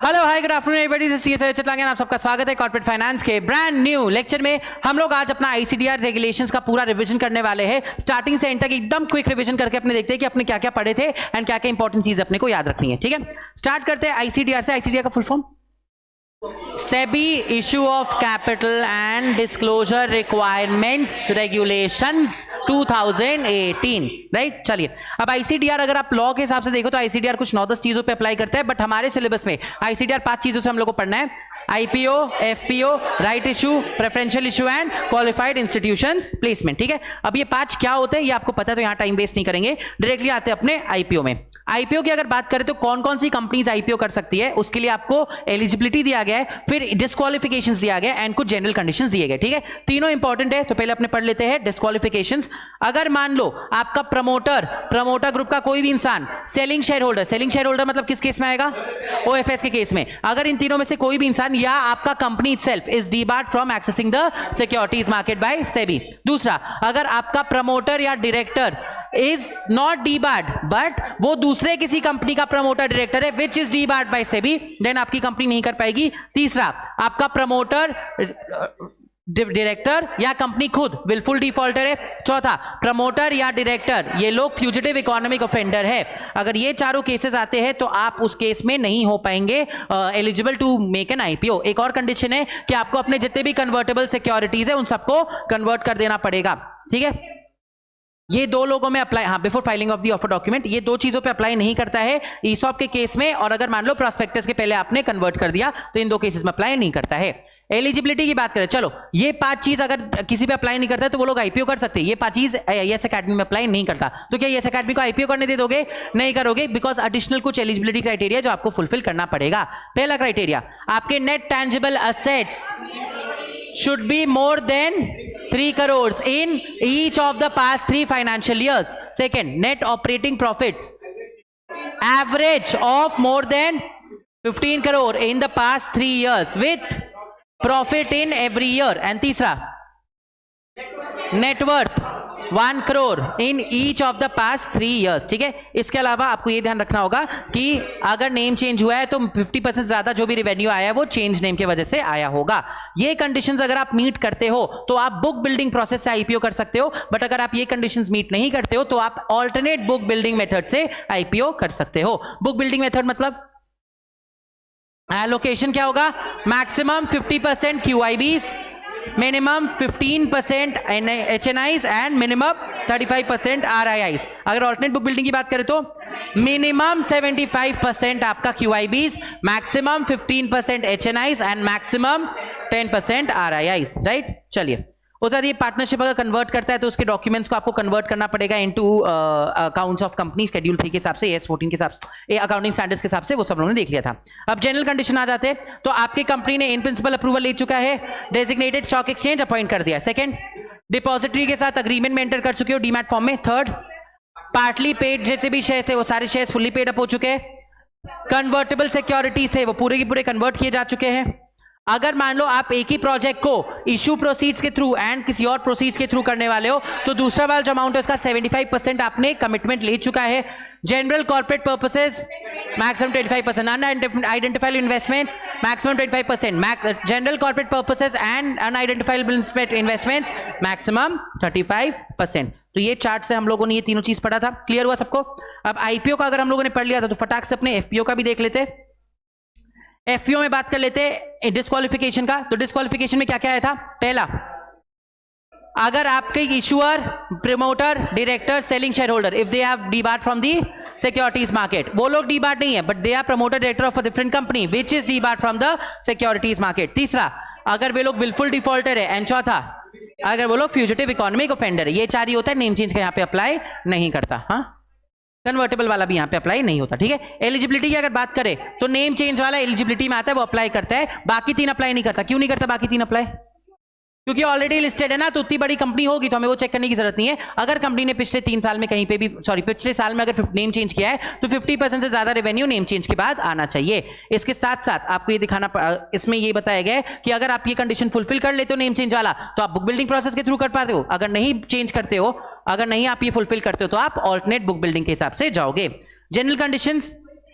Hello hi good afternoon everybody, this is Chitlangan. आप सबका स्वागत है कॉर्पोरेट फाइनेंस के ब्रांड न्यू लेक्चर में। हम लोग आज अपना आईसीडीआर रेगुलेशंस का पूरा रिवीजन करने वाले हैं, स्टार्टिंग से एंड तक एकदम क्विक रिवीजन करके अपने देखते हैं कि अपने क्या क्या पढ़े थे एंड क्या क्या इंपॉर्टेंट चीज अपने को याद रखनी है। ठीक है, स्टार्ट करते हैं आईसीडीआर से। आईसीडीआर का full form SEBI issue of capital and disclosure requirements regulations 2018, right. चलिए, अब आईसीडीआर अगर आप लॉ के हिसाब से देखो तो आईसीडीआर कुछ 9-10 चीजों पे अप्लाई करता है, बट हमारे सिलेबस में आईसीडीआर 5 चीजों से हम लोग को पढ़ना है। IPO, FPO, right issue, preferential issue and qualified institutions placement. ठीक है, अब ये 5 क्या होते हैं ये आपको पता है, तो यहां टाइम वेस्ट नहीं करेंगे, डायरेक्टली आते हैं अपने आईपीओ में। आईपीओ की अगर बात करें तो कौन कौन सी कंपनीज आईपीओ कर सकती है, उसके लिए आपको एलिजिबिलिटी दिया गया है, फिर डिस्क्वालिफिकेशंस दिया गया एंड कुछ जनरल कंडीशंस दिए गए। ठीक है, तीनों इंपॉर्टेंट है, तो पहले अपने पढ़ लेते हैं डिस्क्वालिफिकेशंस। अगर मान लो आपका प्रमोटर ग्रुप का कोई भी इंसान सेलिंग शेयर होल्डर मतलब किस केस में आएगा, ओएफएस के केस में। अगर इन तीनों में से कोई भी इंसान या आपका company itself is debarred from accessing the securities market by SEBI. दूसरा, अगर आपका प्रमोटर या director is not debarred but वो दूसरे किसी कंपनी का प्रमोटर डायरेक्टर है which is debarred by SEBI, then आपकी कंपनी नहीं कर पाएगी। तीसरा, आपका प्रमोटर डायरेक्टर या कंपनी खुद विलफुल डिफॉल्टर है। चौथा, प्रमोटर या डायरेक्टर ये लोग फ्यूजिटिव इकोनॉमिक ऑफेंडर है। अगर ये चारों केसेस आते हैं तो आप उस केस में नहीं हो पाएंगे eligible to make an IPO. एक और कंडीशन है कि आपको अपने जितने भी कन्वर्टेबल सिक्योरिटीज है उन सबको कन्वर्ट कर देना पड़ेगा। ठीक है, ये दो लोगों में अप्लाई, हाँ, before filing of the offer document, ये दो चीजों पे अप्लाई नहीं करता है ईसॉप के केस में, और अगर मान लो प्रॉस्पेक्टस के पहले आपने कन्वर्ट कर दिया तो इन दो केसेस में अप्लाई नहीं करता है। एलिजिबिलिटी की बात करें, चलो ये 5 चीज अगर किसी पे अप्लाई नहीं करता है तो वो लोग आईपीओ कर सकते हैं। ये 5 चीज यस एकेडमी में अप्लाई नहीं करता, तो क्या यस एकेडमी को आईपीओ करने दे दोगे? नहीं करोगे, बिकॉज एडिशनल कुछ एलिजिबिलिटी क्राइटेरिया जो आपको फुलफिल करना पड़ेगा। पहला क्राइटेरिया, आपके net tangible assets should be more than 3 crores in each of the past 3 financial years. Second, net operating profits average of more than 15 crore in the past 3 years with profit in every year. And तीसरा, net worth 1 crore in each of the past 3 years. ठीक है, इसके अलावा आपको ये ध्यान रखना होगा कि अगर नेम चेंज हुआ है तो 50% ज्यादा जो भी रेवेन्यू आया है वो चेंज नेम की वजह से आया होगा। ये कंडीशंस अगर आप मीट करते हो तो आप बुक बिल्डिंग प्रोसेस से आईपीओ कर सकते हो, बट अगर आप ये कंडीशंस मीट नहीं करते हो तो आप ऑल्टरनेट बुक बिल्डिंग मेथड से आईपीओ कर सकते हो। बुक बिल्डिंग मेथड मतलब एलोकेशन क्या होगा, maximum 50% QIBs, minimum 15% HNIs and minimum 35% RIIs। अगर ऑल्टरनेट बुक बिल्डिंग की बात करें तो मिनिमम 75% आपका QIBs, maximum 15% HNIs and maximum 10% RIIs, right. चलिए, उसके बाद ये पार्टनरशिप अगर कन्वर्ट करता है तो उसके डॉक्यूमेंट्स को आपको कन्वर्ट करना पड़ेगा into accounts of company schedule 3 के हिसाब से, AS14 के हिसाब से, अकाउंटिंग स्टैंडर्ड्स के हिसाब से, वो सब लोगों ने देख लिया था। अब जनरल कंडीशन आ जाते हैं, तो आपकी कंपनी ने इन प्रिंसिपल अप्रूवल ले चुका है, डेजिग्नेटेड स्टॉक एक्सचेंज अपॉइंट कर दिया। सेकंड, डिपॉजिटरी के साथ अग्रीमेंट में एंटर कर चुके हो डीमैट फॉर्म में। थर्ड, पार्टली पेड जितने भी शेयर थे वो सारे शेयर फुल्ली पेड अप हो चुके हैं। कन्वर्टेबल सिक्योरिटीज थे वो पूरे के पूरे कन्वर्ट किए जा चुके हैं। अगर मान लो आप एक ही प्रोजेक्ट को इशू प्रोसीड्स के थ्रू एंड किसी और प्रोसीड्स के थ्रू करने वाले हो तो दूसरा वाला जो अमाउंट है उसका 75% आपने कमिटमेंट ले चुका है। General corporate purposes maximum 25%, unidentified investments maximum 25%, general corporate purposes and unidentified investments maximum 35%। तो ये चार्ट से हम लोगों ने ये तीनों चीज पढ़ा था, क्लियर हुआ सबको। अब आईपीओ का अगर हम लोगों ने पढ़ लिया था तो फटाक से अपने एफपीओ का भी देख लेते। एफपीओ में बात कर लेते हैं डिस्क्वालिफिकेशन का। तो डिस्क्वालिफिकेशन में क्या क्या आया था? पहला, अगर आपके issuer, promoter, director, selling share holder if they have debarred from the securities market, वो लोग डीबार्ड नहीं है but they are promoter director of a different company which is debarred from the securities market. तीसरा, अगर वे लोग बिल्कुल defaulter है। And चौथा, अगर वो लोग फ्यूजिटिव इकोनॉमिक ऑफेंडर है। ये 4 ही होता है, नेम चेंज का यहाँ पे अप्लाई नहीं करता। हाँ, कन्वर्टेबल वाला भी यहां पे अप्लाई नहीं होता। ठीक है, एलिजिबिलिटी की अगर बात करें तो नेम चेंज वाला एलिजिबिलिटी में आता है, वो अप्लाई करता है, बाकी 3 अप्लाई नहीं करता। क्यों नहीं करता बाकी 3 अप्लाई? क्योंकि ऑलरेडी लिस्टेड है ना, तो उतनी बड़ी कंपनी होगी तो हमें वो चेक करने की जरूरत नहीं है। अगर कंपनी ने पिछले 3 साल में कहीं पे भी, पिछले साल में अगर नेम चेंज किया है तो 50% से ज्यादा रेवेन्यू नेम चेंज के बाद आना चाहिए। इसके साथ साथ आपको ये दिखाना, इसमें ये बताया गया है कि अगर आप ये कंडीशन फुलफिल कर लेते हो नेम चेंज वाला तो आप बुक बिल्डिंग प्रोसेस के थ्रू कर पाते हो। अगर नहीं चेंज करते हो, अगर नहीं आप ये फुलफिल करते हो तो आप ऑल्टरनेट बुक बिल्डिंग के हिसाब से जाओगे। General conditions,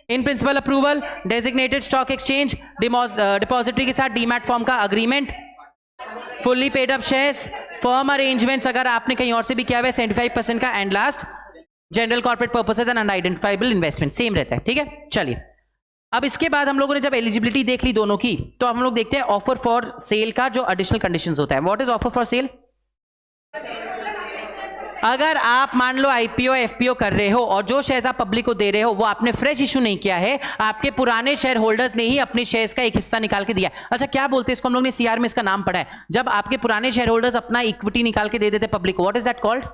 in principle approval, designated stock exchange, depository के साथ डीमैट फॉर्म का agreement, fully paid up shares, firm arrangements अगर आपने कहीं और से भी किया हुआ है 75% का, and last general corporate purposes and unidentifiable investment, same रहता है, ठीक है। चलिए अब इसके बाद हम लोगों ने जब एलिजिबिलिटी देख ली दोनों की, तो हम लोग देखते हैं ऑफर फॉर सेल का जो एडिशनल कंडीशंस होता है। What is offer for cell? अगर आप मान लो आईपीओ एफपीओ कर रहे हो और जो शेयर्स आप पब्लिक को दे रहे हो वो आपने फ्रेश इशू नहीं किया है, आपके पुराने शेयर होल्डर्स ने ही अपने शेयर्स का एक हिस्सा निकाल के दिया। अच्छा क्या बोलते हैं इसको, हम लोग ने सीआर में इसका नाम पढ़ा है, जब आपके पुराने शेयर होल्डर्स अपना इक्विटी निकाल के दे देते पब्लिक को, what is that called?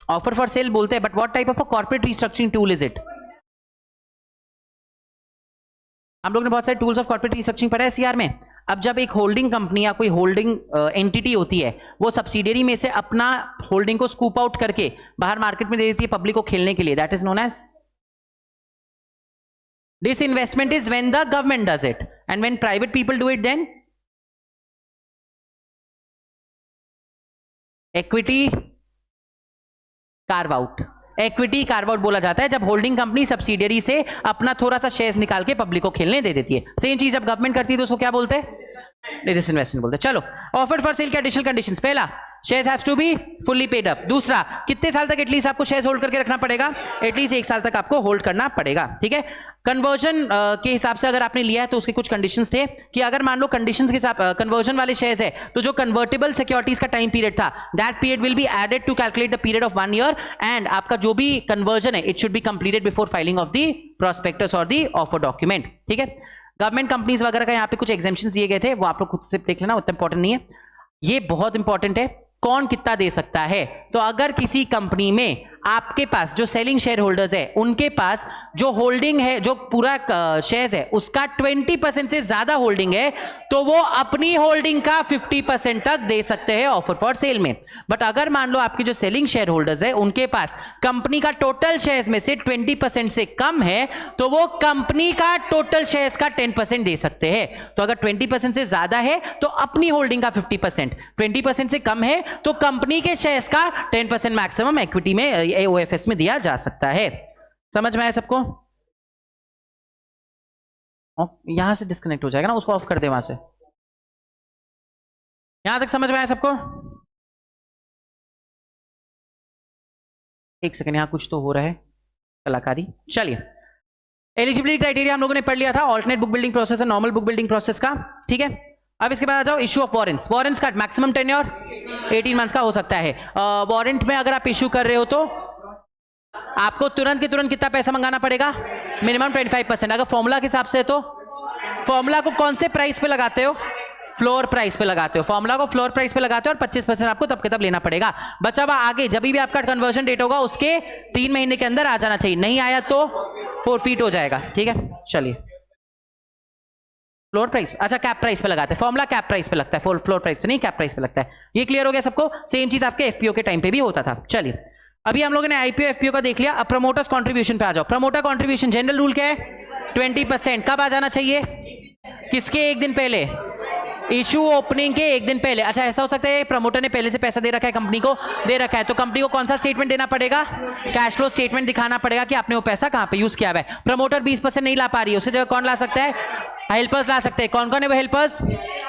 Offer for cell बोलते हैं, but what type of a corporate restructuring tool is it? हम लोग ने बहुत सारे टूल्स ऑफ कॉर्पोरेट रिस्ट्रक्चरिंग पढ़ा है सीआर में। अब जब एक होल्डिंग कंपनी या कोई होल्डिंग एंटिटी होती है, वो सब्सिडियरी में से अपना होल्डिंग को स्कूप आउट करके बाहर मार्केट में दे देती है पब्लिक को खेलने के लिए, that is known as disinvestment is when the government does it, and when private people do it then equity carve out. Equity carve out बोला जाता है जब होल्डिंग कंपनी सब्सिडियरी से अपना थोड़ा सा शेयर्स निकाल के पब्लिक को खेलने दे देती है। सेम चीज जब गवर्नमेंट करती है तो उसको क्या बोलते हैं? डिसइन्वेस्टमेंट बोलते हैं। चलो ऑफर फॉर सेल के एडिशनल कंडीशंस, पहला shares have to be fully paid up, दूसरा कितने साल तक एटलीस्ट आपको शेयर्स होल्ड करके रखना पड़ेगा? एटलीस्ट 1 साल तक आपको होल्ड करना पड़ेगा, ठीक है। कन्वर्जन के हिसाब से अगर आपने लिया है तो उसके कुछ कंडीशंस थे कि अगर मान लो कंडीशंस के हिसाब कन्वर्जन वाले शेयर्स है तो जो कन्वर्टेबल सिक्योरिटीज का टाइम पीरियड था, that period will be added to calculate the period of 1 year, and आपका जो भी कन्वर्जन है it should be completed before filing of the prospectus और द ऑफर डॉक्यूमेंट, ठीक है। गवर्नमेंट कंपनीज वगैरह का यहाँ पे कुछ एग्जेम्पशंस दिए गए थे, वो आप लोग खुद से देख लेना, उतना इंपॉर्टेंट नहीं है। ये बहुत इंपॉर्टेंट है, कौन कितना दे सकता है। तो अगर किसी कंपनी में आपके पास जो सेलिंग शेयर होल्डर्स है उनके पास जो होल्डिंग है, जो पूरा शेयर्स है उसका 20% से ज्यादा होल्डिंग है, तो वो अपनी होल्डिंग का 50% तक दे सकते हैं ऑफर फॉर सेल में। बट अगर मान लो आपके जो सेलिंग शेयर होल्डर्स है उनके पास कंपनी का टोटल शेयर्स में से 20% से कम है, तो वो कंपनी का टोटल शेयर्स का 10% दे सकते हैं। तो अगर 20% से ज्यादा है तो अपनी होल्डिंग का 50%, 20% से कम है तो कंपनी के शेयर्स का 10% मैक्सिमम इक्विटी में ओएफएस में दिया जा सकता है। समझ में आया सबको? यहां से डिस्कनेक्ट हो जाएगा ना, उसको ऑफ कर दे वहां से। यहां तक समझ में आया सबको? एक सेकंड, यहां कुछ तो हो रहा है कलाकारी। चलिए एलिजिबिलिटी क्राइटेरिया हम लोगों ने पढ़ लिया था, ऑल्टरनेट बुक बिल्डिंग प्रोसेस है, नॉर्मल बुक बिल्डिंग प्रोसेस का, ठीक है। अब इसके बाद आ जाओ इशू ऑफ वारंट्स। वारंट्स का मैक्सिमम टेन्योर 18 मंथ्स का हो सकता है। वारंट में अगर आप इशू कर रहे हो तो आपको तुरंत के तुरंत कितना पैसा मंगाना पड़ेगा? मिनिमम 25%। अगर फॉर्मूला के हिसाब से तो फॉर्मूला को कौन से प्राइस पे लगाते हो? फ्लोर प्राइस पे लगाते हो। फॉर्मूला को फ्लोर प्राइस पे लगाते हो और 25% आपको तब के तब लेना पड़ेगा। बचा हुआ आगे जब भी आपका कन्वर्जन डेट होगा उसके 3 महीने के अंदर आ जाना चाहिए, नहीं आया तो फोरफीट हो जाएगा, ठीक है। चलिए फ्लोर प्राइस, अच्छा कैप प्राइस पे लगाते हैं, फॉर्मूला कैप प्राइस पे लगता है, फ्लोर प्राइस पे नहीं, कैप प्राइस पे लगता है। ये क्लियर हो गया सबको? सेम चीज आपके एफपीओ के टाइम पे भी होता था। चलिए अभी हम लोगों ने आईपीओ एफपीओ का देख लिया, अब प्रमोटर्स कंट्रीब्यूशन पे आ जाओ। प्रमोटर कंट्रीब्यूशन जनरल रूल क्या है? 20%। कब आ जाना चाहिए? किसके एक दिन पहले? इशू ओपनिंग के एक दिन पहले। अच्छा ऐसा हो सकता है प्रमोटर ने पहले से पैसा दे रखा है, कंपनी को दे रखा है, तो कंपनी को कौन सा स्टेटमेंट देना पड़ेगा? कैश फ्लो स्टेटमेंट दिखाना पड़ेगा कि आपने वो पैसा कहां पे यूज किया है। प्रमोटर 20% नहीं ला पा रही है, उसकी जगह कौन ला सकता है? हेल्पर्स ला सकते हैं। कौन कौन है वो helpers?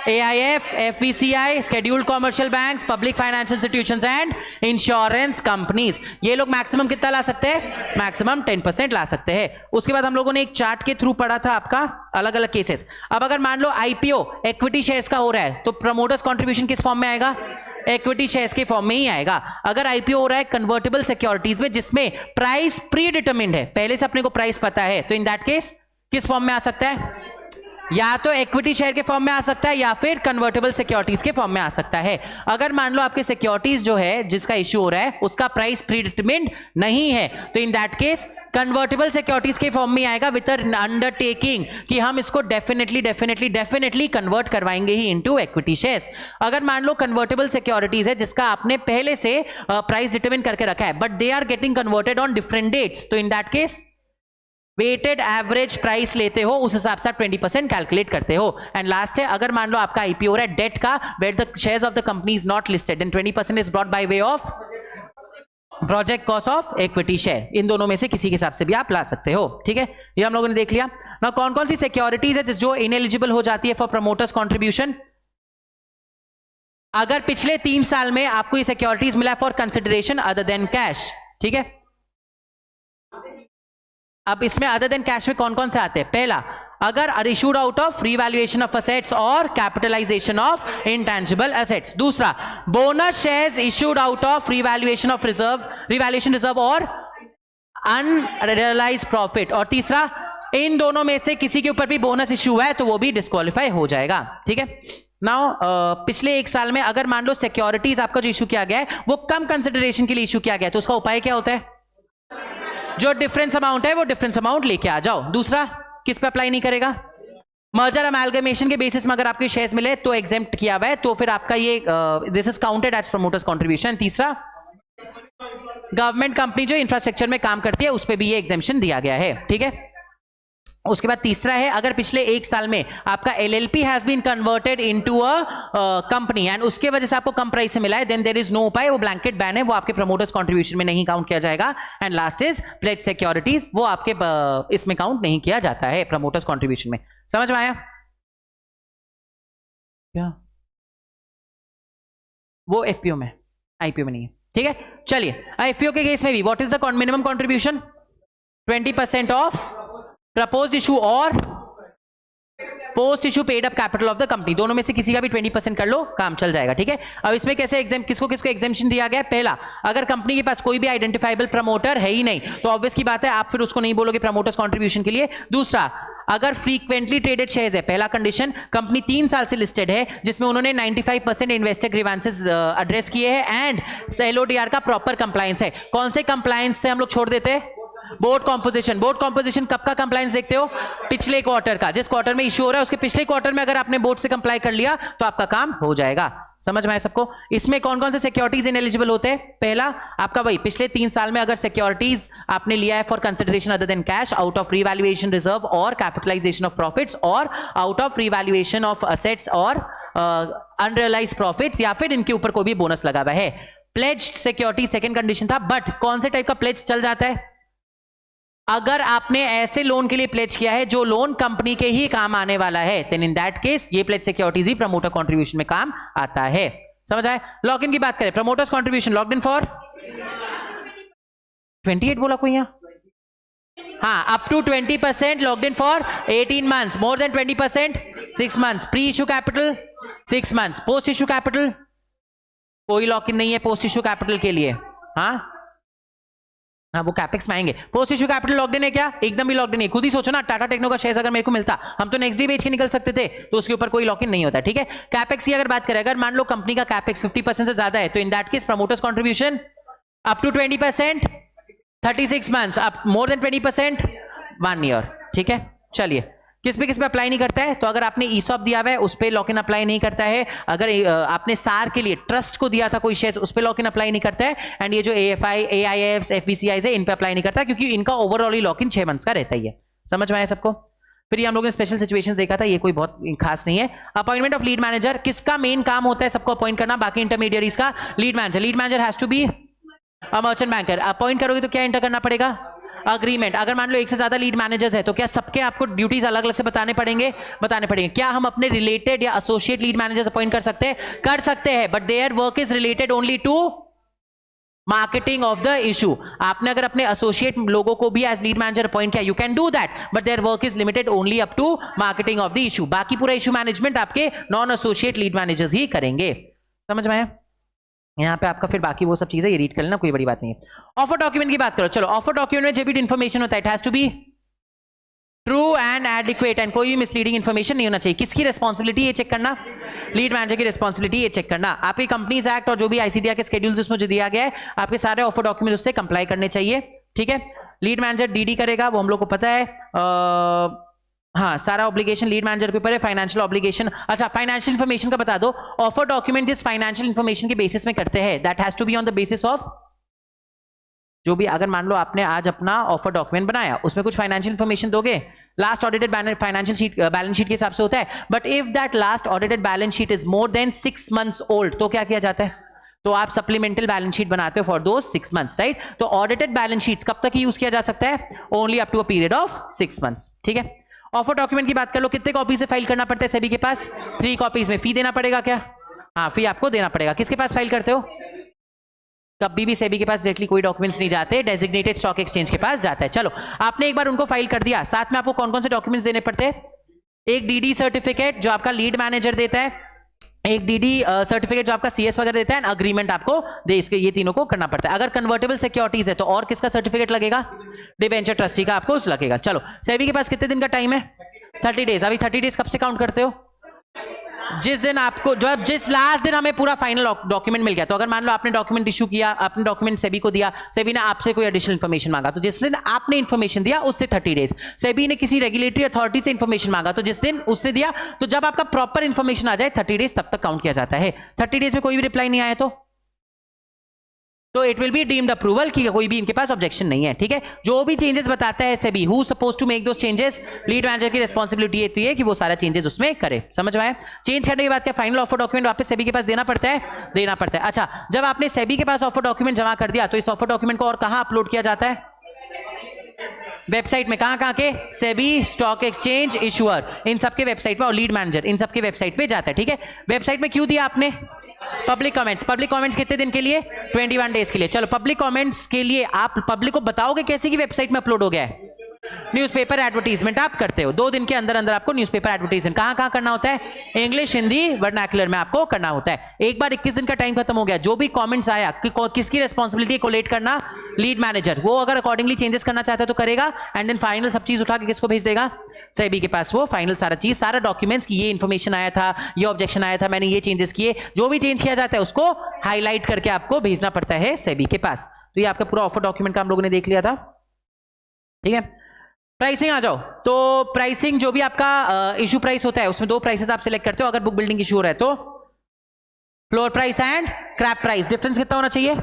AIF, FVCI, scheduled commercial banks, public financial institutions and insurance companies. ये लोग मैक्सिमम कितना ला सकते हैं? मैक्सिमम 10% ला सकते हैं। उसके बाद हम लोगों ने एक चार्ट के थ्रू पढ़ा था आपका अलग अलग केसेस। अब अगर मान लो आईपीओ इक्विटी शेयर्स का हो रहा है तो प्रमोटर्स कंट्रीब्यूशन किस फॉर्म में आएगा? इक्विटी शेयर्स के फॉर्म में ही आएगा। अगर आईपीओ हो रहा है कन्वर्टेबल सिक्योरिटीज में जिसमें प्राइस प्री डिटरमिन्ड है, पहले से अपने को प्राइस पता है, तो इन दैट केस किस फॉर्म में आ सकता है? या तो इक्विटी शेयर के फॉर्म में आ सकता है या फिर कन्वर्टेबल सिक्योरिटीज के फॉर्म में आ सकता है। अगर मान लो आपके सिक्योरिटीज जो है जिसका इश्यू हो रहा है उसका प्राइस प्री डिटरमिन्ड नहीं है, तो in that case convertible securities के फॉर्म में आएगा विद अंडरटेकिंग कि हम इसको डेफिनेटली कन्वर्ट करवाएंगे ही इनटू इक्विटी शेयर्स। अगर मान लो कन्वर्टेबल सिक्योरिटीज है जिसका आपने पहले से प्राइस डिटरमिन करके रखा है but they are getting converted on different dates, तो in that case weighted average price लेते हो, उस हिसाब से 20% कैलकुलेट करते हो। एंड लास्ट है अगर मान लो आपका आईपीओ हो रहा है डेट का, where the shares of the company is not listed, then 20% is brought by way of project cost of equity share, इन दोनों में से किसी के हिसाब से भी आप ला सकते हो, ठीक है। ये हम लोगों ने देख लिया ना। कौन कौन सी सिक्योरिटीज है जो इनएलिजिबल हो जाती है फॉर प्रमोटर्स कंट्रीब्यूशन? अगर पिछले 3 साल में आपको ये सिक्योरिटीज मिला for consideration other than cash, ठीक है। अब इसमें अदर देन कैश में कौन कौन से आते हैं? पहला, अगर issued out of revaluation of assets और कैपिटलाइजेशन ऑफ इंटेंजिबल एसेट्स। दूसरा, bonus shares issued out of revaluation of revaluation reserve और अनरियलाइज्ड प्रॉफिट। और तीसरा, इन दोनों में से किसी के ऊपर भी बोनस इशू हुआ है तो वो भी डिस्क्वालीफाई हो जाएगा, ठीक है। नाउ पिछले 1 साल में अगर मान लो सिक्योरिटीज आपका जो इशू किया गया है वो कम कंसिडरेशन के लिए इशू किया गया है, तो उसका उपाय क्या होता है? जो डिफरेंस अमाउंट है वो डिफरेंस अमाउंट लेके आ जाओ। दूसरा, किस पे अप्लाई नहीं करेगा? मर्जर अमैलगमेशन के बेसिस में अगर आपके शेयर्स मिले तो एग्जेम्प्ट किया हुआ है, तो फिर आपका ये this is counted as promoters contribution. तीसरा, गवर्नमेंट कंपनी जो इंफ्रास्ट्रक्चर में काम करती है उस पर भी ये एग्जेम्पशन दिया गया है, ठीक है। उसके बाद तीसरा है, अगर पिछले 1 साल में आपका LLP has been converted into a company and उसके वजह से आपको कम प्राइस से मिला है, देन देयर इज नो उपाय, वो ब्लैंकेट बैन है, वो आपके प्रमोटर्स कंट्रीब्यूशन में नहीं काउंट किया जाएगा। And last is pledge securities, वो आपके इसमें काउंट नहीं किया जाता है प्रमोटर्स कंट्रीब्यूशन में। समझ में आया क्या? वो FPO में, IPO में नहीं है, ठीक है। चलिए, FPO के केस में भी what is the minimum contribution? 20% of proposed issue और post issue paid up capital of the company, दोनों में से किसी का भी 20% कर लो, काम चल जाएगा, ठीक है। अब इसमें कैसे किसको किसको एग्जेम्पशन दिया गया है? पहला, अगर कंपनी के पास कोई भी आइडेंटिफाइबल प्रमोटर है ही नहीं तो ऑब्वियस की बात है आप फिर उसको नहीं बोलोगे प्रमोटर्स कंट्रीब्यूशन के लिए। दूसरा, अगर फ्रीक्वेंटली ट्रेडेड शेयर्स है, पहला कंडीशन, कंपनी 3 साल से लिस्टेड है जिसमें उन्होंने 95% इन्वेस्टर ग्रीवेंसेस एड्रेस किए हैं एंड LODR का प्रॉपर कंप्लायंस है। कौन से कंप्लायंस से हम लोग छोड़ देते हैं? Board composition. बोर्ड कॉम्पोजिशन कब का कंप्लायंस देखते हो? पिछले क्वार्टर का, जिस क्वार्टर में इशू हो रहा है उसके पिछले क्वार्टर में अगर आपने बोर्ड से कंप्लाई कर लिया तो आपका काम हो जाएगा। समझ में आया सबको? इसमें कौन कौन से सिक्योरिटीज इनएलिजिबल होते हैं? पहला, आपका वही पिछले 3 साल में अगर सिक्योरिटीज आपने लिया है for consideration other than cash, out of revaluation reserve और कैपिटलाइजेशन ऑफ प्रॉफिट्स और out of revaluation of assets और अनरियलाइज्ड प्रॉफिट्स, या फिर इनके ऊपर कोई भी बोनस लगा हुआ है। प्लेज्ड सिक्योरिटी सेकंड कंडीशन था, बट कौन से टाइप का प्लेज चल जाता है? अगर आपने ऐसे लोन के लिए प्लेज किया है जो लोन कंपनी के ही काम आने वाला है, देन इन दैट केस ये प्लेज सिक्योरिटीज ही प्रमोटर कंट्रीब्यूशन में काम आता है। समझ आए? लॉक इन की बात करें, promoters contribution locked in for 28 बोला कोई यहां? हाँ, up to 20% locked in for 18 months, more than 20% 6 months, pre issue capital 6 months, post issue capital कोई लॉक इन नहीं है पोस्ट इशू कैपिटल के लिए। हाँ, वो कैपेक्स में आएंगे। Post issue capital locked in है क्या? एकदम भी लॉक्ड इन नहीं। खुद ही सोचो ना, टाटा टेक्नो का शेयर अगर मेरे को मिलता, हम तो नेक्स्ट डे बेच के निकल सकते थे, तो उसके ऊपर कोई लॉक इन नहीं होता, ठीक है। कैपेक्स की अगर बात करें, अगर मान लो कंपनी का कैपेक्स 50% से ज्यादा है तो in that case promoters contribution up to 20% 36 months, up more than 20% 1 year, ठीक है। चलिए, किस पे अप्लाई नहीं करता है? तो अगर आपने ESOP दिया हुआ है उस पे लॉक इन अप्लाई नहीं करता है। अगर आपने सार के लिए ट्रस्ट को दिया था कोई शेयर, उस पे लॉक इन अप्लाई नहीं करता है। एंड ये जो AFI, AIFs, FVCIs है, इन पे अप्लाई नहीं करता क्योंकि इनका overall he lock in 6 months का रहता ही है। समझ में आया सबको? फिर ये हम लोगों ने स्पेशल सिचुएशंस देखा था, ये कोई बहुत खास नहीं है। अपॉइंटमेंट ऑफ लीड मैनेजर, किसका मेन काम होता है? सबको अपॉइंट करना, बाकी इंटरमीडियरीज का। Lead manager has to be a merchant banker. Appoint करोगे तो क्या एंटर करना पड़ेगा? अग्रीमेंट। अगर मान लो 1 से ज्यादा लीड मैनेजर्स है तो क्या सबके आपको ड्यूटीज अलग अलग से बताने पड़ेंगे? क्या हम अपने रिलेटेड या एसोसिएट लीड मैनेजर्स अपॉइंट कर सकते हैं? कर सकते हैं, but their work is related only to marketing of the issue. आपने अगर अपने एसोसिएट लोगों को भी एज लीड मैनेजर अपॉइंट किया, you can do that, but their work is limited only up to marketing of the issue. बाकी पूरा issue management आपके नॉन एसोसिएट लीड मैनेजर्स ही करेंगे। समझ में आया? यहाँ पे आपका फिर बाकी वो सब चीजें ये रीड कर लेना, कोई बड़ी बात नहीं है। ऑफर डॉक्यूमेंट की बात करो। चलो, ऑफर डॉक्यूमेंट में जो भी इन्फॉर्मेशन होता है it has to be true and adequate and कोई भी मिसलीडिंग इन्फॉर्मेशन नहीं होना चाहिए। किसकी रिस्पॉन्सिबिलिटी ये चेक करना? लीड मैनेजर की रिस्पॉन्सिबिलिटी ये चेक करना। आपके कंपनीज एक्ट और जो भी ICDR के स्केड्यूल्स उसमें जो दिया गया है, आपके सारे ऑफर डॉक्यूमेंट उससे कंप्लाई करने चाहिए, ठीक है। लीड मैनेजर DD करेगा, वो हम लोग को पता है। हाँ, सारा ऑब्लिगेशन लीड मैनेजर के ऊपर है। फाइनेंशियल ऑब्लिगेशन, अच्छा फाइनेंशियल इन्फॉर्मेशन का बता दो। ऑफर डॉक्यूमेंट जिस फाइनेंशियल इन्फॉर्मेशन के बेसिस में करते हैं, that has to be on the basis of जो भी, अगर मान लो आपने आज अपना ऑफर डॉक्यूमेंट बनाया, उसमें कुछ फाइनेंशियल इन्फॉर्मेशन दोगे, last audited financial sheet balance sheet के हिसाब से होता है। But if that last audited balance sheet is more then 6 months old तो क्या किया जाता है? तो आप सप्लीमेंटल बैलेंस शीट बनाते हो फॉर दोज 6 मंथ्स, राइट? तो ऑडिटेड बैलेंस शीट्स कब तक यूज किया जा सकता है? Only up to a period of 6 months, ठीक है? ऑफर डॉक्यूमेंट की बात कर लो, कितने कॉपी से फाइल करना पड़ता है सेबी के पास? 3 कॉपीज में। फी देना पड़ेगा क्या? हाँ, फी आपको देना पड़ेगा। किसके पास फाइल करते हो? कभी भी सेबी के पास डायरेक्टली कोई डॉक्यूमेंट्स नहीं जाते, डेजिग्नेटेड स्टॉक एक्सचेंज के पास जाता है। चलो, आपने एक बार उनको फाइल कर दिया, साथ में आपको कौन कौन से डॉक्यूमेंट्स देने पड़ते हैं? एक डीडी सर्टिफिकेट जो आपका लीड मैनेजर देता है, एक डीडी सर्टिफिकेट जो आपका सीएस वगैरह देता है, एंड अग्रीमेंट आपको दे, इसके ये तीनों को करना पड़ता है। अगर कन्वर्टेबल सिक्योरिटीज है तो और किसका सर्टिफिकेट लगेगा? डिबेंचर ट्रस्टी का आपको लगेगा। चलो, सेबी के पास कितने दिन का टाइम है? 30 डेज। अभी 30 डेज कब से काउंट करते हो? जिस दिन आपको, जिस लास्ट दिन हमें पूरा फाइनल डॉक्यूमेंट मिल गया। तो अगर मान लो आपने डॉक्यूमेंट इशू किया, आपने डॉक्यूमेंट सेबी को दिया, सेबी ने आपसे कोई एडिशनल इन्फॉर्मेशन मांगा, तो जिस दिन आपने इन्फॉर्मेशन दिया उससे 30 डेज। सेबी ने किसी रेगुलेटरी अथॉरिटी से इन्फॉर्मेशन मांगा, तो जिस दिन उसने दिया, तो जब आपका प्रॉपर इन्फॉर्मेशन आ जाए 30 डेज तब तक काउंट किया जाता है। 30 डेज में कोई भी रिप्लाई नहीं आया तो it will be deemed approval, कि कोई भी इनके पास ऑब्जेक्शन नहीं है, ठीक है? जो भी चेंजेस बताता है SEBI, who supposed to make those changes, lead manager की रिस्पांसिबिलिटी होती है कि वो सारा चेंजेस उसमें करे। समझ में आया? चेंज करने के बाद क्या फाइनल ऑफर डॉक्यूमेंट वापस सेबी के पास देना पड़ता है? देना पड़ता है। अच्छा, जब आपने सेबी के पास ऑफर डॉक्यूमेंट जमा कर दिया, तो इस ऑफर डॉक्यूमेंट को और कहां अपलोड किया जाता है? वेबसाइट में। कहां के? सेबी, स्टॉक एक्सचेंज, इशूअर, इन सबके वेबसाइट में, और लीड मैनेजर, इन सबके वेबसाइट पे जाता है, ठीक है? वेबसाइट में क्यों दिया आपने? Public comments. पब्लिक कमेंट्स कितने दिन के लिए? 21 डेज के लिए। चलो, पब्लिक कमेंट्स के लिए आप पब्लिक को बताओगे कैसे कि वेबसाइट में अपलोड हो गया है? न्यूज़पेपर एडवर्टीजमेंट आप करते हो, 2 दिन के अंदर अंदर आपको न्यूज़पेपर एडवर्टीजमेंट कहां करना होता है? इंग्लिश, हिंदी, वर्नाक्युलर में आपको करना होता है। एक बार 21 दिन का टाइम खत्म हो गया, जो भी कमेंट्स आया, किसकी रिस्पांसिबिलिटी कोलेट करना? Lead manager. वो अगर अकॉर्डिंगली चेंजेस करना चाहता है तो करेगा, एंड देन फाइनल सब चीज उठा के किसको भेज देगा? सेबी के पास। वो फाइनल सारा चीज, सारा डॉक्यूमेंट्स की ये इन्फॉर्मेशन आया था, ये ऑब्जेक्शन आया था, मैंने ये चेंजेस किए, जो भी चेंज किया जाता है उसको हाईलाइट करके आपको भेजना पड़ता है सेबी के पास। तो ये आपका पूरा ऑफर डॉक्यूमेंट का हम लोगों ने देख लिया था, ठीक है? प्राइसिंग आ जाओ। तो प्राइसिंग जो भी आपका इशू प्राइस होता है, उसमें 2 प्राइसेस आप सिलेक्ट करते हो। अगर बुक बिल्डिंग इशू हो रहा है तो floor price and cap price. Difference कितना होना चाहिए?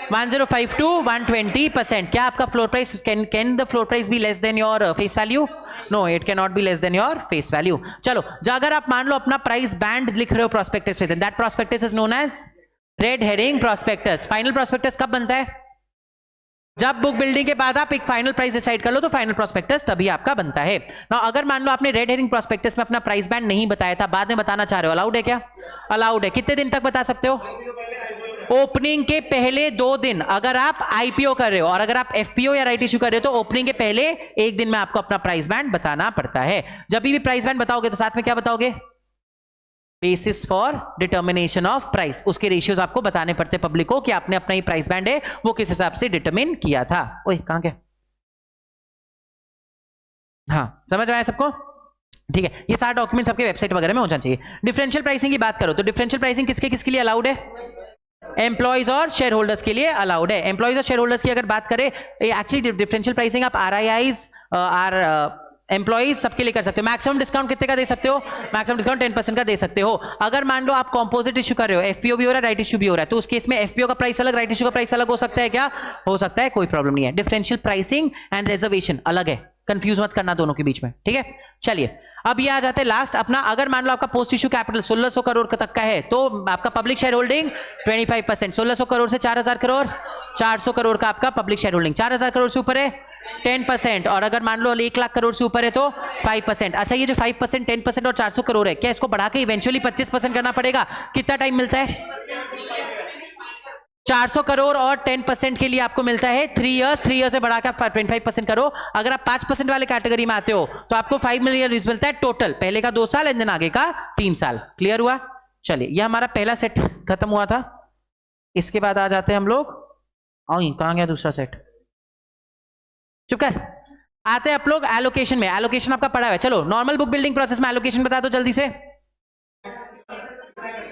105 to 120%। क्या आपका floor price, can the floor price be less than your face value? No, it can not be less than your face value. चलो, अगर आप मान लो अपना प्राइस बैंड लिख रहे हो प्रोस्पेक्टस पे, that prospectus is known as red herring prospectus. Final prospectus कब बनता है? जब बुक बिल्डिंग के बाद आप एक फाइनल प्राइस डिसाइड कर लो, तो फाइनल प्रोस्पेक्टस तभी आपका बनता है ना। अगर मान लो आपने रेड हेरिंग प्रोस्पेक्टस में अपना प्राइस बैंड नहीं बताया था, बाद में बताना चाह रहे हो, अलाउड है क्या? अलाउड है। कितने दिन तक बता सकते हो? ओपनिंग के पहले 2 दिन। अगर आप आईपीओ कर रहे हो, और अगर आप एफपीओ या राइट इश्यू कर रहे हो, तो ओपनिंग के पहले 1 दिन में आपको अपना प्राइस बैंड बताना पड़ता है। जब भी प्राइस बैंड बताओगे तो साथ में क्या बताओगे? Basis for determination of price. उसके रेशियोज आपको बताने पड़ते पब्लिक को कि आपने अपना ही प्राइस बैंड है वो किस हिसाब से डिटरमिन किया था। ओए, कहां गया? हाँ, समझ आया सबको? ठीक है, ये सारे डॉक्यूमेंट सबके वेबसाइट वगैरह में होना चाहिए। डिफरेंशियल प्राइसिंग की बात करो तो डिफरेंशियल प्राइसिंग किसके लिए अलाउड है? एम्प्लॉइज और शेयर होल्डर्स के लिए अलाउड है। एम्प्लॉइज और शेयर होल्डर्स की अगर बात करें, एक्चुअली डिफरेंशियल प्राइसिंग आप आरआईआईज एम्प्लॉइज सबके लिए कर सकते हो। मैक्सिमम डिस्काउंट कितने का दे सकते हो? मैक्सिमम डिस्काउंट 10% का दे सकते हो। अगर मान लो आप कंपोजिट इशू कर रहे हो, एफपीओ भी हो रहा है, राइट इशू भी हो रहा है, तो उस केस में एफपीओ का प्राइस अलग, राइट इशू का प्राइस अलग हो सकता है क्या? हो सकता है, कोई प्रॉब्लम नहीं है। डिफरेंशियल प्राइसिंग एंड रिजर्वेशन अलग है, कंफ्यूज मत करना दोनों के बीच में, ठीक है? चलिए, अब ये आ जाते हैं लास्ट अपना। अगर मान लो आपका पोस्ट इशू कैपिटल 1600 करोड़ तक का है, तो आपका पब्लिक शेयर होल्डिंग 25%। 1600 करोड़ से 4000 करोड़, 400 करोड़ का आपका पब्लिक शेयर होल्डिंग। 4000 करोड़ से ऊपर है 10%, और अगर मान लो 1 लाख करोड़ से ऊपर है तो 5%। अच्छा, ये जो 5%, 10% और 400 करोड़ है, क्या इसको बढ़ा के इवेंचुअली 25% करना पड़ेगा? कितना टाइम मिलता है? 400 करोड़ और 10% के लिए आपको मिलता है 3 इयर्स। 3 इयर्स से बढ़ाकर 25% करो। अगर आप 5% वाले कैटेगरी में आते हो तो आपको 5 मिलियन मिलता है टोटल, पहले का 2 साल एंड देन आगे का 3 साल। क्लियर हुआ? चलिए, ये हमारा पहला सेट खत्म हुआ था। इसके बाद आ जाते हैं हम लोग, कहां गया दूसरा सेट? चुप कर। आते हैं आप लोग एलोकेशन में। एलोकेशन आपका पढ़ा हुआ है। चलो, नॉर्मल बुक बिल्डिंग प्रोसेस में एलोकेशन बता दो जल्दी से।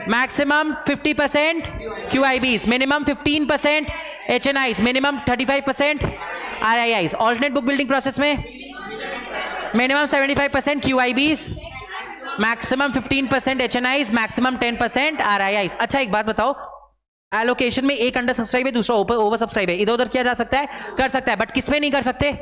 Maximum 50% QIBs, minimum 15% HNIs, minimum 35% RIIs। Alternate book building process में minimum 75% QIBs, maximum 15% HNIs, maximum 10% RIIs। अच्छा, एक बात बताओ, एलोकेशन में एक अंडर सब्सक्राइब है, दूसरा ओवर सब्सक्राइब है, इधर उधर किया जा सकता है? कर सकता है, बट किसमें नहीं कर सकते?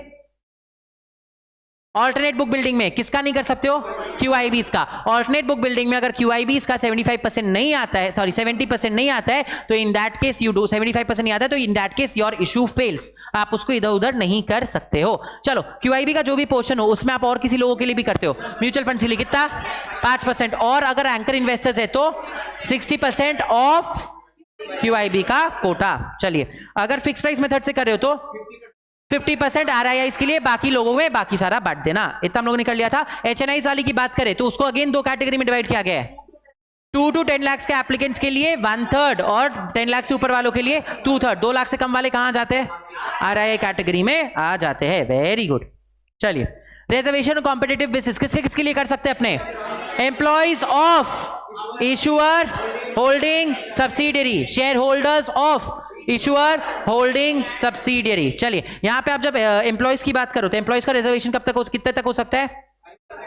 ऑल्टरनेट बुक बिल्डिंग में किसका नहीं कर सकते हो? QIBs का। ऑल्टरनेट बुक बिल्डिंग में अगर QIBs का 75% नहीं आता है, सॉरी 70% नहीं आता है, तो in that case you do 75% नहीं आता है, तो in that case your issue fails, आप उसको इधर उधर नहीं कर सकते हो। चलो QIB का जो भी पोर्शन हो उसमें आप और किसी लोगों के लिए भी करते हो। म्यूचुअल फंड के लिए कितना 5%, और अगर एंकर इन्वेस्टर्स है तो 60% ऑफ QIB का कोटा। चलिए अगर फिक्स प्राइस मेथड से कर रहे हो तो 50% RIIs के लिए, बाकी लोगों में बाकी सारा बांट देना। इतना हम लोगों ने कर लिया था। HNIs वाली की बात करें तो उसको अगेन दो कैटेगरी में डिवाइड किया गया है। 2 to 10 लाख के एप्लीकेंट्स के लिए 1/3 और 10 लाख से ऊपर वालों के लिए 2/3। 2 लाख से कम वाले कहां जाते हैं? RII कैटेगरी में आ जाते हैं। Very good. चलिए रिजर्वेशन और कॉम्पिटिटिव बेसिस किसके किसके लिए कर सकते हैं? अपने employees of issuer holding subsidiary, share holders of issuer holding subsidiary. चलिए यहां पे आप जब एम्प्लॉइज की बात करो तो एम्प्लॉइज का रिजर्वेशन कब तक कितने तक हो सकता है?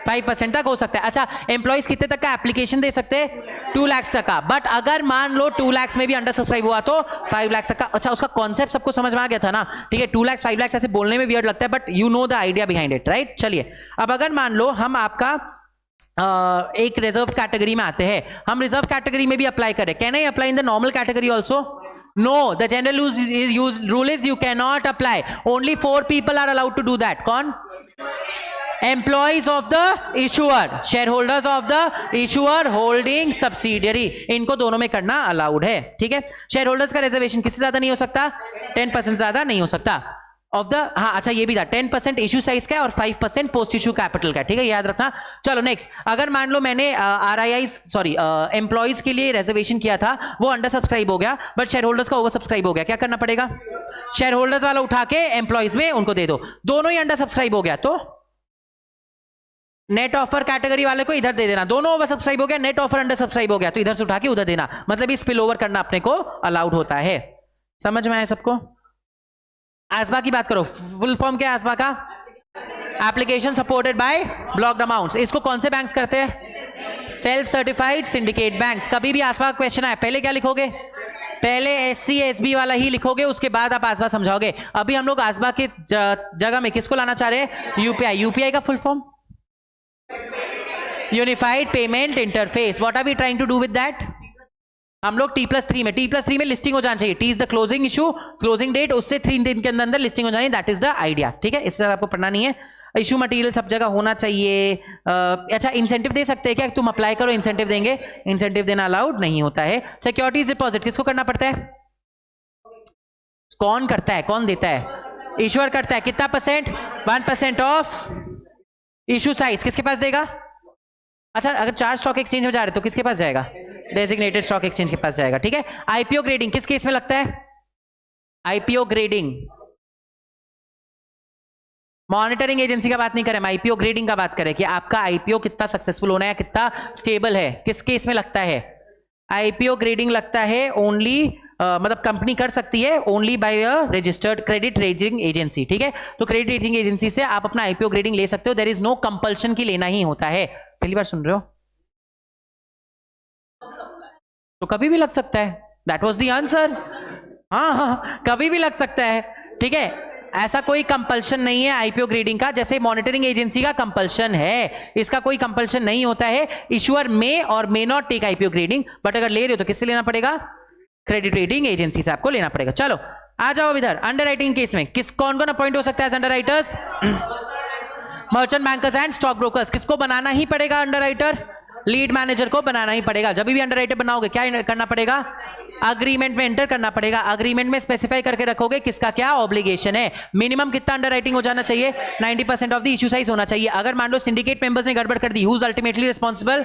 5% तक हो सकता है। अच्छा एम्प्लॉइज कितने तक का एप्लीकेशन दे सकते हैं? 2 लाख तक का। बट अगर मान लो 2 लाख में भी अंडर सब्सक्राइब हुआ तो 5 लाख तक का। अच्छा उसका कॉन्सेप्ट सबको समझ में आ गया था ना? ठीक है 2 लाख 5 लाख ऐसे बोलने में वियर्ड लगता है, but you know the idea behind it, right? चलिए अब अगर मान लो हम आपका एक रिजर्व कैटेगरी में आते हैं, हम रिजर्व कैटेगरी में भी अप्लाई करें, can I apply in the normal category also? No, the general rule is you cannot apply. Only 4 people are allowed to do that. कौन? Employees of the issuer, shareholders of the issuer holding subsidiary, इनको दोनों में करना allowed है। ठीक है, share holders का reservation किससे ज्यादा नहीं हो सकता? 10% ज्यादा नहीं हो सकता ऑफ द, हाँ अच्छा ये भी था 10% इशू साइज का है और 5% पोस्ट इशू कैपिटल का। ठीक है याद रखना। चलो नेक्स्ट, अगर मान लो मैंने एम्प्लॉइज के लिए रिजर्वेशन किया था, वो अंडर सब्सक्राइब हो गया, बट शेयर होल्डर्स का ओवर सब्सक्राइब हो गया, क्या करना पड़ेगा? शेयर होल्डर्स वाला उठा के एम्प्लॉइज में उनको दे दो। दोनों ही अंडर सब्सक्राइब हो गया तो नेट ऑफर कैटेगरी वाले को इधर दे देना। दोनों ओवर सब्सक्राइब हो गया, नेट ऑफर अंडर सब्सक्राइब हो गया तो इधर से उठा के उधर देना। मतलब इस स्पिल ओवर करना अपने को अलाउड होता है। समझ में आया सबको? आसबा की बात करो, फुल फॉर्म क्या है आसबा का? Application supported by blocked amounts. इसको कौन से बैंक्स करते हैं? Self certified syndicate banks. कभी भी आसबा का क्वेश्चन आए पहले क्या लिखोगे? पहले SC SB वाला ही लिखोगे, उसके बाद आप आसबा समझाओगे। अभी हम लोग आसबा की जगह में किसको लाना चाह रहे हैं? UPI। UPI का full form unified payment interface. What are we trying to do with that? हम लोग T+3 में, T+3 में लिस्टिंग हो जाना चाहिए। T is the closing issue, closing date, उससे 3 दिन के अंदर लिस्टिंग हो जानी, दैट इज द आइडिया। ठीक है, इससे ज्यादा आपको पढ़ना नहीं है। इशू मटेरियल सब जगह होना चाहिए। अच्छा इंसेंटिव दे सकते हैं क्या? तुम अप्लाई करो इंसेंटिव देंगे? इंसेंटिव देना अलाउड नहीं होता है। सिक्योरिटीज डिपॉजिट किसको करना पड़ता है? कौन करता है? कौन देता है? इशूअर करता है। कितना परसेंट? 1% of issue size. किसके पास देगा? अच्छा अगर 4 स्टॉक एक्सचेंज में जा रहे तो किसके पास जाएगा? डेजिग्नेटेड स्टॉक एक्सचेंज के पास जाएगा। ठीक है, आईपीओ ग्रेडिंग किस केस में लगता है? आईपीओ ग्रेडिंग मॉनिटरिंग एजेंसी का बात नहीं करें, हम आईपीओ ग्रेडिंग का बात करें कि आपका आईपीओ कितना सक्सेसफुल होना है, कितना स्टेबल है, किस केस में लगता है? आईपीओ ग्रेडिंग लगता है ओनली मतलब कंपनी कर सकती है only by a registered credit rating agency. ठीक है, तो क्रेडिट रेटिंग एजेंसी से आप अपना आईपीओ ग्रेडिंग ले सकते हो। देयर इज नो कंपल्शन की लेना ही होता है। पहली बार सुन रहे हो? तो कभी भी लग सकता है। That was the answer. हाँ कभी भी लग सकता है। ठीक है, ऐसा कोई कंपल्शन नहीं है आईपीओ ग्रेडिंग का, जैसे मॉनिटरिंग एजेंसी का कंपल्शन है, इसका कोई कंपल्शन नहीं होता है। इशूअर मे और may not take IPO grading, but अगर ले रहे हो तो किससे लेना पड़ेगा? क्रेडिट रेटिंग एजेंसी से आपको लेना पड़ेगा। चलो आ जाओ इधर। अंडर राइटिंग केस में किस कौन कौन अपॉइंट हो सकता है as underwriters? Merchant bankers and stock brokers. किसको बनाना ही पड़ेगा अंडर राइटर? लीड मैनेजर को बनाना ही पड़ेगा। जब भी अंडर राइटर बनाओगे क्या करना पड़ेगा? अग्रीमेंट में एंटर करना पड़ेगा। अग्रीमेंट में स्पेसिफाई करके रखोगे किसका क्या ऑब्लिगेशन है। मिनिमम कितना अंडर राइटिंग हो जाना चाहिए? 90% ऑफ द इशू साइज होना चाहिए। अगर मान लो सिंडिकेट मेंबर्स ने गड़बड़ कर दी, who is ultimately responsible?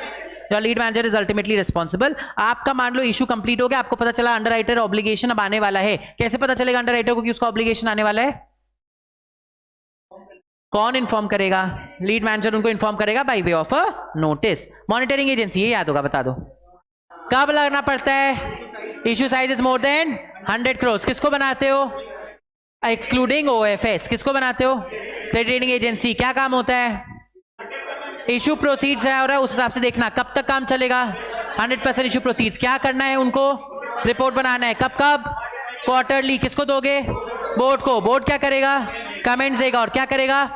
Your lead manager is ultimately responsible. आपका मान लो इशू कंप्लीट हो गया, आपको पता चला अंडर राइटर ऑब्लिगेशन अब आने वाला है। कैसे पता चलेगा अंडर राइटर को कि उसका ऑब्लिगेशन आने वाला है? कौन इन्फॉर्म करेगा? लीड मैनेजर उनको इन्फॉर्म करेगा bye way of a notice. Monitoring agency, ये याद होगा, बता दो कब लगना पड़ता है? Issue size is more then 100 crore. किसको बनाते हो? Excluding OFS. किसको बनाते हो? Credit rating agency. क्या काम होता है? इशू प्रोसीड्स है और उस हिसाब से देखना कब तक काम चलेगा। 100% इशू प्रोसीड्स। क्या करना है उनको? रिपोर्ट बनाना है। कब कब? क्वार्टरली। किसको दोगे? बोर्ड को। बोर्ड क्या करेगा? कमेंट्स देगा और क्या करेगा?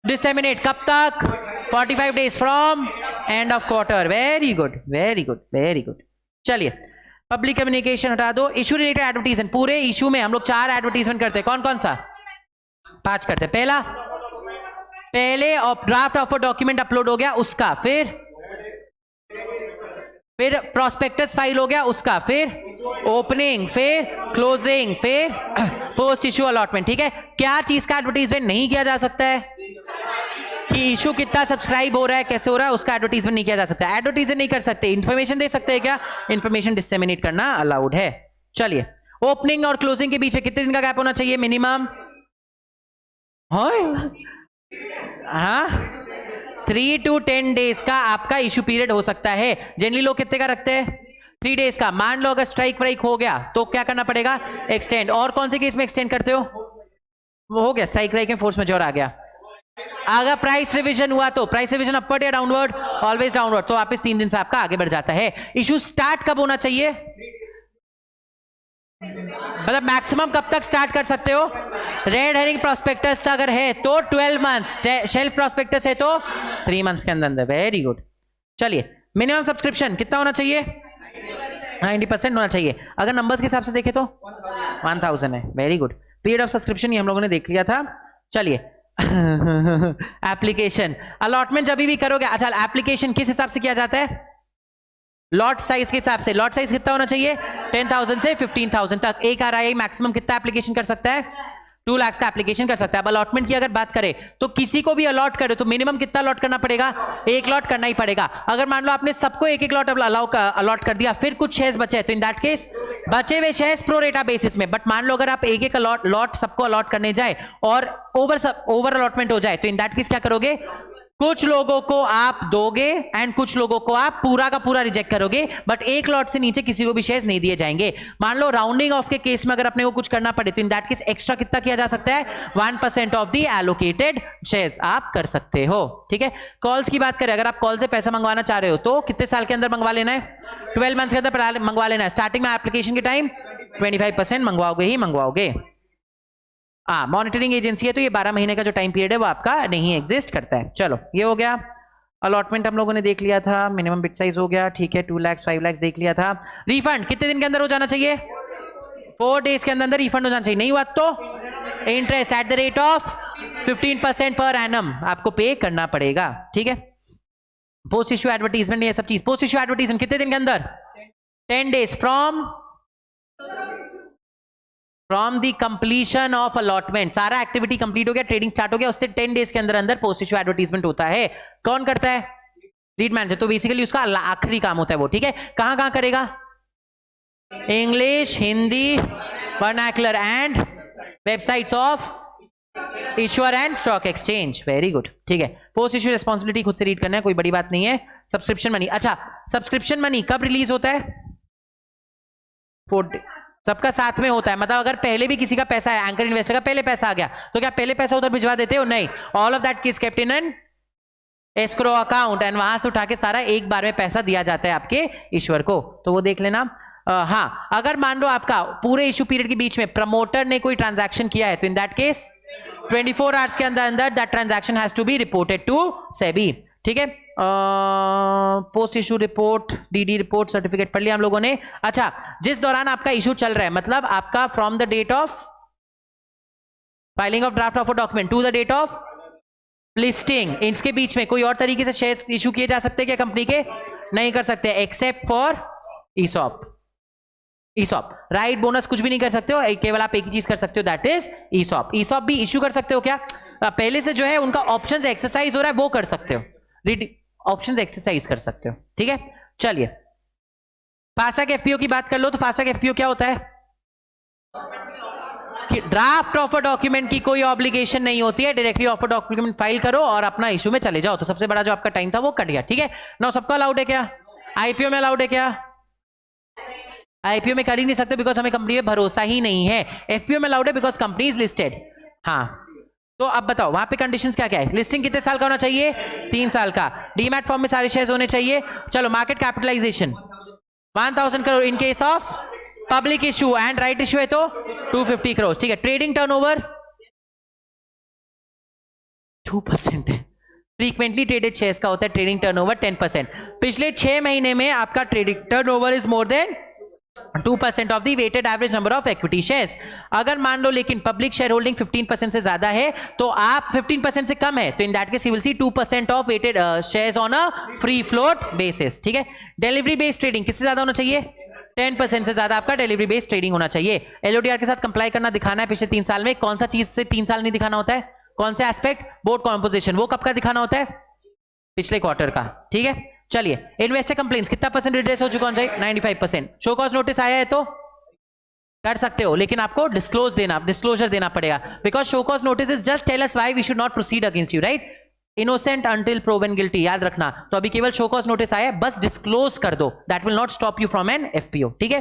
डिसेमिनेट। कब तक? 45 days from end of quarter. Very good, very good, very good. चलिए पब्लिक कम्युनिकेशन हटा दो. इशू रिलेटेड एडवर्टीजमेंट, पूरे इशू में हम लोग 4 एडवर्टीजमेंट करते हैं. कौन कौन सा? 5 करते हैं. पहले ड्राफ्ट ऑफर डॉक्यूमेंट अपलोड हो गया उसका, फिर प्रोस्पेक्टस फाइल हो गया उसका, फिर ओपनिंग, फिर क्लोजिंग, फिर पोस्ट इशू अलॉटमेंट. ठीक है. क्या चीज का एडवर्टीजमेंट नहीं किया जा सकता है? कि इशू कितना सब्सक्राइब हो रहा है, कैसे हो रहा है, उसका एडवर्टीजमेंट नहीं किया जा सकता. एडवर्टीजमेंट नहीं कर सकते, इंफॉर्मेशन दे सकते हैं क्या? इंफॉर्मेशन डिसेमिनेट करना अलाउड है. चलिए ओपनिंग और क्लोजिंग के बीच में कितने दिन का गैप होना चाहिए मिनिमम? हाँ 3 to 10 डेज का आपका इशू पीरियड हो सकता है. जनरली लोग कितने का रखते हैं? 3 डेज का. मान लो अगर स्ट्राइक वाइक हो गया तो क्या करना पड़ेगा? एक्सटेंड. और कौन से केस में एक्सटेंड करते हो? वो हो गया स्ट्राइक वाइक में फोर्स मेजोर आ गया. अगर प्राइस रिवीजन हुआ तो प्राइस रिवीजन अपवर्ड या डाउनवर्ड? Always downward. तो वापस 3 दिन से आपका आगे बढ़ जाता है. इशू स्टार्ट कब होना चाहिए? मतलब मैक्सिमम कब तक स्टार्ट कर सकते हो? रेड हेरिंग प्रोस्पेक्टस अगर है तो 12 मंथ्स, शेल्फ प्रोस्पेक्टस है तो 3 मंथ्स के अंदर. Very good. चलिए मिनिमम सब्सक्रिप्शन कितना होना चाहिए? 90% होना चाहिए. अगर नंबर्स के हिसाब से देखें तो 1000 है. Very good. Period of subscription ये हम लोगों ने देख लिया था. चलिए एप्लीकेशन अलॉटमेंट जब भी करोगे. अच्छा एप्लीकेशन किस हिसाब से किया जाता है? लॉट साइज के हिसाब से. लॉट साइज कितना होना चाहिए? 10,000 से 15,000 तक. एक RIA मैक्सिमम कितना एप्लीकेशन कर सकता है? 2 लाख का एप्लीकेशन कर सकता है. अब अलॉटमेंट की अगर बात करें तो किसी को भी अलॉट करे तो मिनिमम कितना अलॉट करना पड़ेगा? 1 लॉट करना ही पड़ेगा. अगर मान लो आपने सबको 1-1 लॉट अलॉट कर दिया, फिर कुछ शेयर्स बचे तो इन दैट केस बचे हुए शेयर्स प्रो रेटा बेसिस में. बट मान लो अगर आप 1-1 लॉट सबको अलॉट करने जाए और ओवर अलॉटमेंट हो जाए तो इन दैट केस क्या करोगे? कुछ लोगों को आप दोगे एंड कुछ लोगों को आप पूरा का पूरा रिजेक्ट करोगे. बट 1 लॉट से नीचे किसी को भी शेयर्स नहीं दिए जाएंगे. मान लो राउंडिंग ऑफ के केस में अगर अपने को कुछ करना पड़े तो इन दैट केस एक्स्ट्रा कितना किया जा सकता है? 1% ऑफ द एलोकेटेड शेयर्स आप कर सकते हो. ठीक है. कॉल्स की बात करें, अगर आप कॉल से पैसा मंगवाना चाह रहे हो तो कितने साल के अंदर मंगवा लेना है? 12 मंथ्स के अंदर मंगवा लेना है. स्टार्टिंग में एप्लीकेशन के टाइम 25% मंगवाओगे ही मंगवाओगे. मॉनिटरिंग एजेंसी है तो ये 12 महीने का जो टाइम पीरियड है वो आपका नहीं एग्जिस्ट करता है. चलो ये हो गया. अलॉटमेंट हम लोगों ने देख लिया था. मिनिमम बिट साइज हो गया. ठीक है. 2 लाख 5 लाख देख लिया था. रिफंड कितने दिन के अंदर हो जाना चाहिए? 4 डेज के अंदर रिफंड हो जाना चाहिए. नहीं हुआ तो interest at the rate of 15% per annum आपको पे करना पड़ेगा. ठीक है. पोस्ट इश्यू एडवर्टीजमेंट ये सब चीज. पोस्ट इश्यू एडवर्टीजमेंट कितने दिन के अंदर? 10 days from the completion of allotment. सारा एक्टिविटी कंप्लीट हो गया, ट्रेडिंग स्टार्ट हो गया, उससे 10 डेज के अंदर अंदर पोस्ट इश्यू एडवर्टीजमेंट होता है. कौन करता है? Lead manager. तो बेसिकली उसका आखिरी काम होता है वो. ठीक है. कहां कहां करेगा? English, Hindi, vernacular and websites of issuer and stock exchange. Very good. ठीक है. पोस्ट इश्यू रिस्पॉन्सिबिलिटी खुद से रीड करना है, कोई बड़ी बात नहीं है. Subscription money. अच्छा सब्सक्रिप्शन मनी कब रिलीज होता है? 4 सबका साथ में होता है. मतलब अगर पहले भी किसी का पैसा है, एंकर इन्वेस्टर का पहले पैसा आ गया तो क्या पहले पैसा उधर भिजवा देते हो? नहीं. All of that is kept in an escrow account and वहां से उठा के सारा एक बार में पैसा दिया जाता है आपके ईश्वर को. तो वो देख लेना. हाँ अगर मान लो आपका पूरे इशू पीरियड के बीच में प्रमोटर ने कोई ट्रांजैक्शन किया है तो इन दैट केस 24 आवर्स के अंदर अंदर that transaction has to be reported to SEBI. ठीक है. Post issue report, DD report, certificate पढ़ लिया हम लोगों ने. अच्छा जिस दौरान आपका इशू चल रहा है, मतलब आपका from the date of filing of draft of document to the date of listing, इसके बीच में कोई और तरीके से शेयर्स इशू किए जा सकते हैं क्या कंपनी के? नहीं कर सकते except for ESOP. Right bonus कुछ भी नहीं कर सकते हो. केवल आप एक ही चीज कर सकते हो, दैट इज ईसॉप. ईसॉप भी इशू कर सकते हो क्या? पहले से जो है उनका ऑप्शंस एक्सरसाइज हो रहा है वो कर सकते हो. ऑप्शंस एक्सरसाइज कर सकते हो. ठीक है. चलिए फास्ट ट्रैक एफपीओ की बात कर लो. तो फास्ट ट्रैक एफपीओ क्या होता है? कि ड्राफ्ट ऑफर डॉक्यूमेंट की कोई ऑब्लिगेशन नहीं होती है. डायरेक्टली ऑफर डॉक्यूमेंट फाइल करो और अपना इशू में चले जाओ. तो सबसे बड़ा जो आपका टाइम था वो कट गया. ठीक है. नाउ सबका अलाउड है क्या? आईपीओ में अलाउड है क्या? आईपीओ में कर ही नहीं सकते बिकॉज हमें कंपनी में भरोसा ही नहीं है. एफपीओ में अलाउड है बिकॉज कंपनी इज लिस्टेड. हाँ तो अब बताओ वहां पे कंडीशंस क्या क्या है? लिस्टिंग कितने साल का होना चाहिए? 3 साल का. डीमैट फॉर्म में सारे शेयर्स होने चाहिए. चलो market capitalization 1000 crore in case of public issue and right issue है तो 250 करोड़. ठीक है. ट्रेडिंग टर्नओवर 2% है. फ्रीक्वेंटली ट्रेडेड शेयर्स का होता है ट्रेडिंग टर्नओवर 10%। पिछले 6 महीने में आपका trading turnover is more than 2% of the weighted average number of equity shares. अगर मान लो लेकिन पब्लिक शेयर होल्डिंग 15% से ज्यादा है, तो आप 15% से कम है, तो in that case you will see 2% of weighted shares on a free float basis. ठीक है। डिलीवरी बेस्ड ट्रेडिंग किससे ज्यादा होना चाहिए? 10% से ज्यादा आपका डिलीवरी बेस्ड ट्रेडिंग होना चाहिए। एलओडीआर के साथ कंप्लाई करना दिखाना है पिछले 3 साल में। कौन सा चीज से 3 साल नहीं दिखाना होता है? कौन से एस्पेक्ट? Board composition. वो कब का दिखाना होता है? पिछले क्वार्टर का। ठीक है। चलिए, इन्वेस्टर कंप्लेंट्स कितना परसेंट रिड्रेस हो चुका है? 95%। शो कॉज नोटिस आया है तो कर सकते हो, लेकिन आपको डिस्क्लोजर देना पड़ेगा, because show cause notice is just tell us why we should not proceed against you, right? Innocent until proven guilty, याद रखना। तो अभी केवल शो कॉज नोटिस आया है, बस डिस्क्लोज कर दो, that will not stop you from an FPO. ठीक है।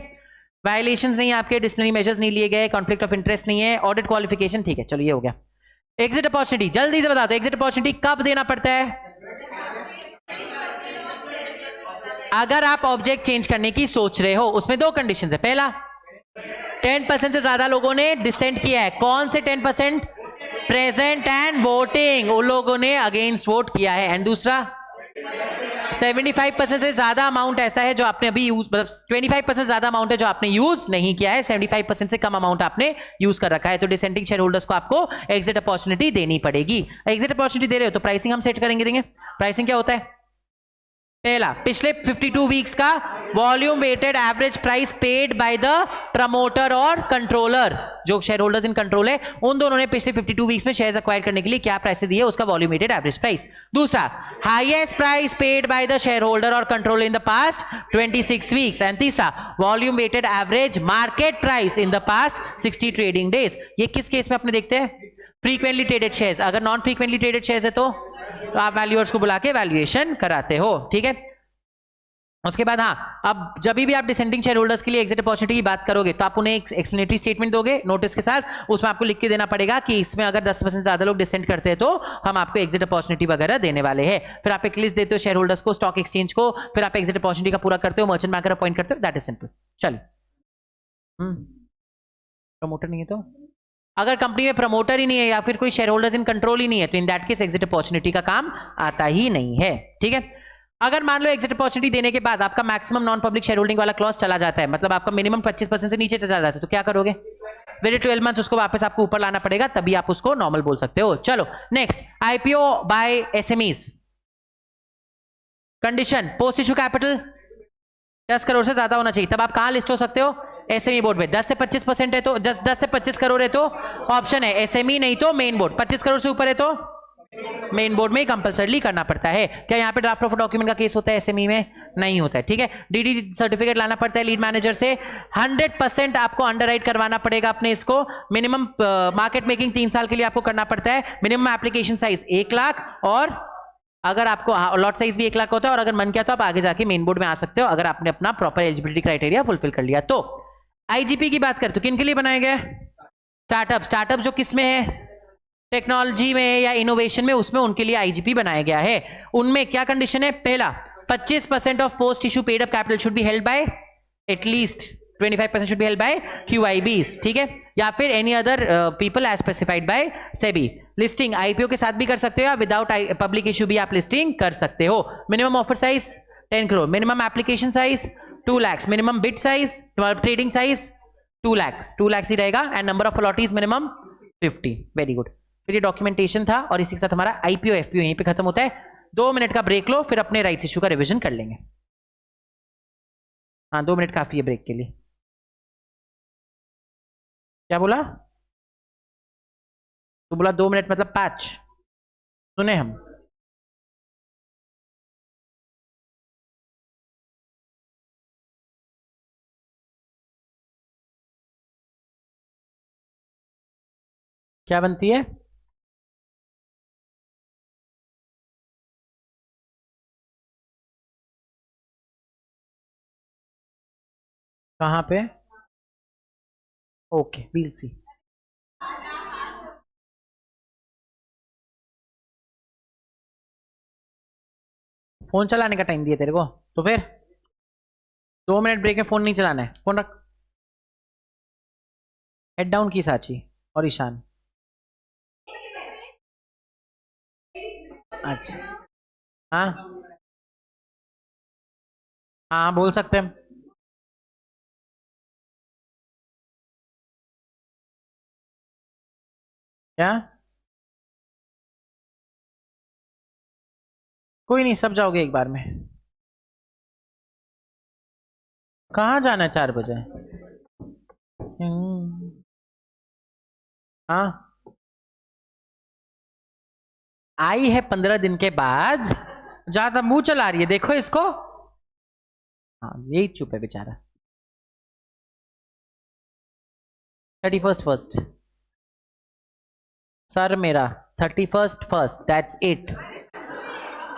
वायलेशंस नहीं है आपके, डिसिप्लिनरी मेजर्स नहीं लिए गए, कॉन्फ्लिक्ट ऑफ इंटरेस्ट नहीं है, ऑडिट क्वालिफिकेशन। ठीक है, चलो ये हो गया। एग्जिट अपॉर्चुनिटी जल्दी से बता दो, एग्जिट अपॉर्चुनिटी कब देना पड़ता है? अगर आप ऑब्जेक्ट चेंज करने की सोच रहे हो, उसमें 2 कंडीशन है। पहला, 10% से ज्यादा लोगों ने डिसेंट किया है। कौन से 10%? प्रेजेंट एंड वोटिंग, उन लोगों ने अगेंस्ट वोट किया है। एंड दूसरा, 75% से ज्यादा अमाउंट ऐसा है जो आपने अभी यूज, मतलब 25% ज्यादा अमाउंट है जो आपने यूज नहीं किया है, 75% से कम अमाउंट आपने यूज कर रखा है, तो डिसेंटिंग शेयर होल्डर्स को आपको एग्जिट अपॉर्चुनिटी देनी पड़ेगी। एग्जिट अपॉर्चुनिटी दे रहे हो तो प्राइसिंग हम सेट करेंगे, देंगे। प्राइसिंग क्या होता है? पहला, पिछले 52 वीक्स का volume weighted average price paid by the promoter और कंट्रोलर, जो शेयर होल्डर्स इन कंट्रोल है, उन दोनों ने पिछले 52 वीक्स में शेयर्स एक्वायर करने के लिए क्या प्राइस दी है, उसका वॉल्यूम वेटेड एवरेज प्राइस। दूसरा, highest price paid by the share holder और controller in the past 26 weeks. And तीसरा, volume weighted average market price in the past 60 trading days. ये किस केस में अपने देखते हैं? Frequently traded shares. अगर नॉन फ्रीक्वेंटली ट्रेडेड शेयर्स है तो आप वैल्यूअर्स को बुला के वैल्यूएशन कराते हो। ठीक है। उसके बाद हाँ, अब जब भी आप डिसेंडिंग शेयर होल्डर्स के लिए एग्जिट अपॉर्चुनिटी की बात करोगे तो आप उन्हें एक एक्सप्लेनेटरी स्टेटमेंट दोगे नोटिस के साथ, उसमें आपको लिख के देना पड़ेगा कि इसमें अगर 10% ज्यादा लोग डिसेंड करते हैं तो हम आपको एग्जिट अपॉर्चुनिटी वगैरह देने वाले हैं। फिर आप एक लिस्ट देते हो शेयर होल्डर्स को, स्टॉक एक्सचेंज को, फिर आप एग्जिट अपॉर्चुनिटी का पूरा करते हो, मर्चेंट बैंकर अपॉइंट करते हो, दैट इज सिंपल। चलिए, प्रमोटर नहीं है तो, अगर कंपनी में प्रमोटर ही नहीं है या फिर कोई शेयर होल्डर्स इन कंट्रोल ही नहीं है तो in that case exit opportunity का काम आता ही नहीं है। ठीक है। अगर मान लो एग्जिट अपॉर्चुनिटी देने के बाद आपका maximum non public share holding वाला क्लॉज चला जाता है, मतलब आपका मिनिमम 25% से नीचे चला जाता है, तो क्या करोगे? विद 12 मंथ्स उसको वापस आपको ऊपर लाना पड़ेगा, तभी आप उसको नॉर्मल बोल सकते हो। चलो next, IPO by SMEs. Condition, post issue capital 10 crore से ज्यादा होना चाहिए, तब आप कहां लिस्ट हो सकते हो? एसएमई बोर्ड में। 10 से 25% है तो 10 से 25 करोड़ है तो ऑप्शन है एसएमई, नहीं तो मेन बोर्ड। 25 करोड़ से ऊपर है तो मेन बोर्ड में ही कंपलसरी करना पड़ता है। क्या यहाँ पे ड्राफ्ट ऑफ डॉक्यूमेंट का केस होता है? एसएमई में नहीं होता है। ठीक है। डीडी सर्टिफिकेट लाना पड़ता है लीड मैनेजर से। 100% आपको अंडरराइट करवाना पड़ेगा अपने इसको। मिनिमम मार्केट मेकिंग 3 साल के लिए आपको करना पड़ता है। मिनिमम एप्लीकेशन साइज 1 लाख, और अगर आपको लॉट साइज भी 1 लाख होता है, और अगर मन किया तो आप आगे जाके मेन बोर्ड में आ सकते हो अगर आपने अपना प्रॉपर एलिजिबिलिटी क्राइटेरिया फुलफिल कर लिया तो। आईजीपी की बात करें तो किन के लिए बनाया गया? स्टार्टअप जो किस में है? टेक्नोलॉजी में या इनोवेशन में, उसमें उनके लिए आईजीपी बनाया गया है। उनमें क्या कंडीशन है? पहला, 25% of post issue paid up capital should be held by, at least 25% should be held by QIBs. ठीक है। या फिर any other people as specified by SEBI. Listing IPO के साथ भी कर सकते हो या विदाउट पब्लिक इशू भी आप लिस्टिंग कर सकते हो। Minimum offer size 10 crore, minimum application size 2 lakhs, minimum bid size, trading size 2 lakhs ही रहेगा, and number of allottees minimum 50। Very good. फिर ये डॉक्यूमेंटेशन था, और इसी के साथ हमारा आईपीओ एफपीओ यहीं पे खत्म होता है। 2 मिनट का ब्रेक लो, फिर अपने राइट्स इशू का रिवीजन कर लेंगे। हाँ, 2 मिनट काफी है ब्रेक के लिए। क्या बोला? तो बोला 2 मिनट मतलब 5 सुने हम। क्या बनती है? कहां पे? ओके, वील सी। फोन चलाने का टाइम दिया तेरे को, तो फिर 2 मिनट ब्रेक में फोन नहीं चलाना है। फोन रख। हेड डाउन की साची और ईशान। अच्छा, हाँ हाँ बोल सकते हैं। क्या? कोई नहीं, सब जाओगे एक बार में। कहाँ जाना है 4 बजे? हाँ आई है 15 दिन के बाद, ज्यादा मुंह चला रही है, देखो इसको। हाँ यही चुप है बेचारा। 31st फर्स्ट सर मेरा 31st फर्स्ट, दैट्स इट।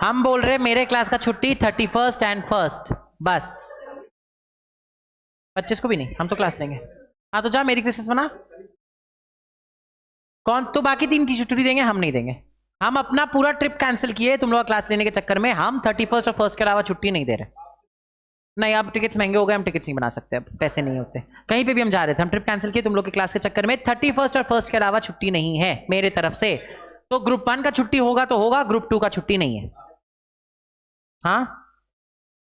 हम बोल रहे मेरे क्लास का छुट्टी 31st एंड फर्स्ट, बस। 25 को भी नहीं, हम तो क्लास लेंगे। हाँ तो जा मेरी क्रिसमस मना। कौन? तो बाकी 3 की छुट्टी देंगे, हम नहीं देंगे। हम अपना पूरा ट्रिप कैंसिल किए तुम लोग क्लास लेने के चक्कर में। हम 31st और फर्स्ट के अलावा छुट्टी नहीं दे रहे। नहीं, अब टिकट्स महंगे हो गए, हम टिकट्स नहीं बना सकते, अब पैसे नहीं होते। कहीं पे भी हम जा रहे थे, हम ट्रिप कैंसिल किए तुम लोग की क्लास के चक्कर में। 31st और फर्स्ट के अलावा छुट्टी नहीं है मेरे तरफ से। तो ग्रुप 1 का छुट्टी होगा तो होगा, ग्रुप 2 का छुट्टी नहीं है। हाँ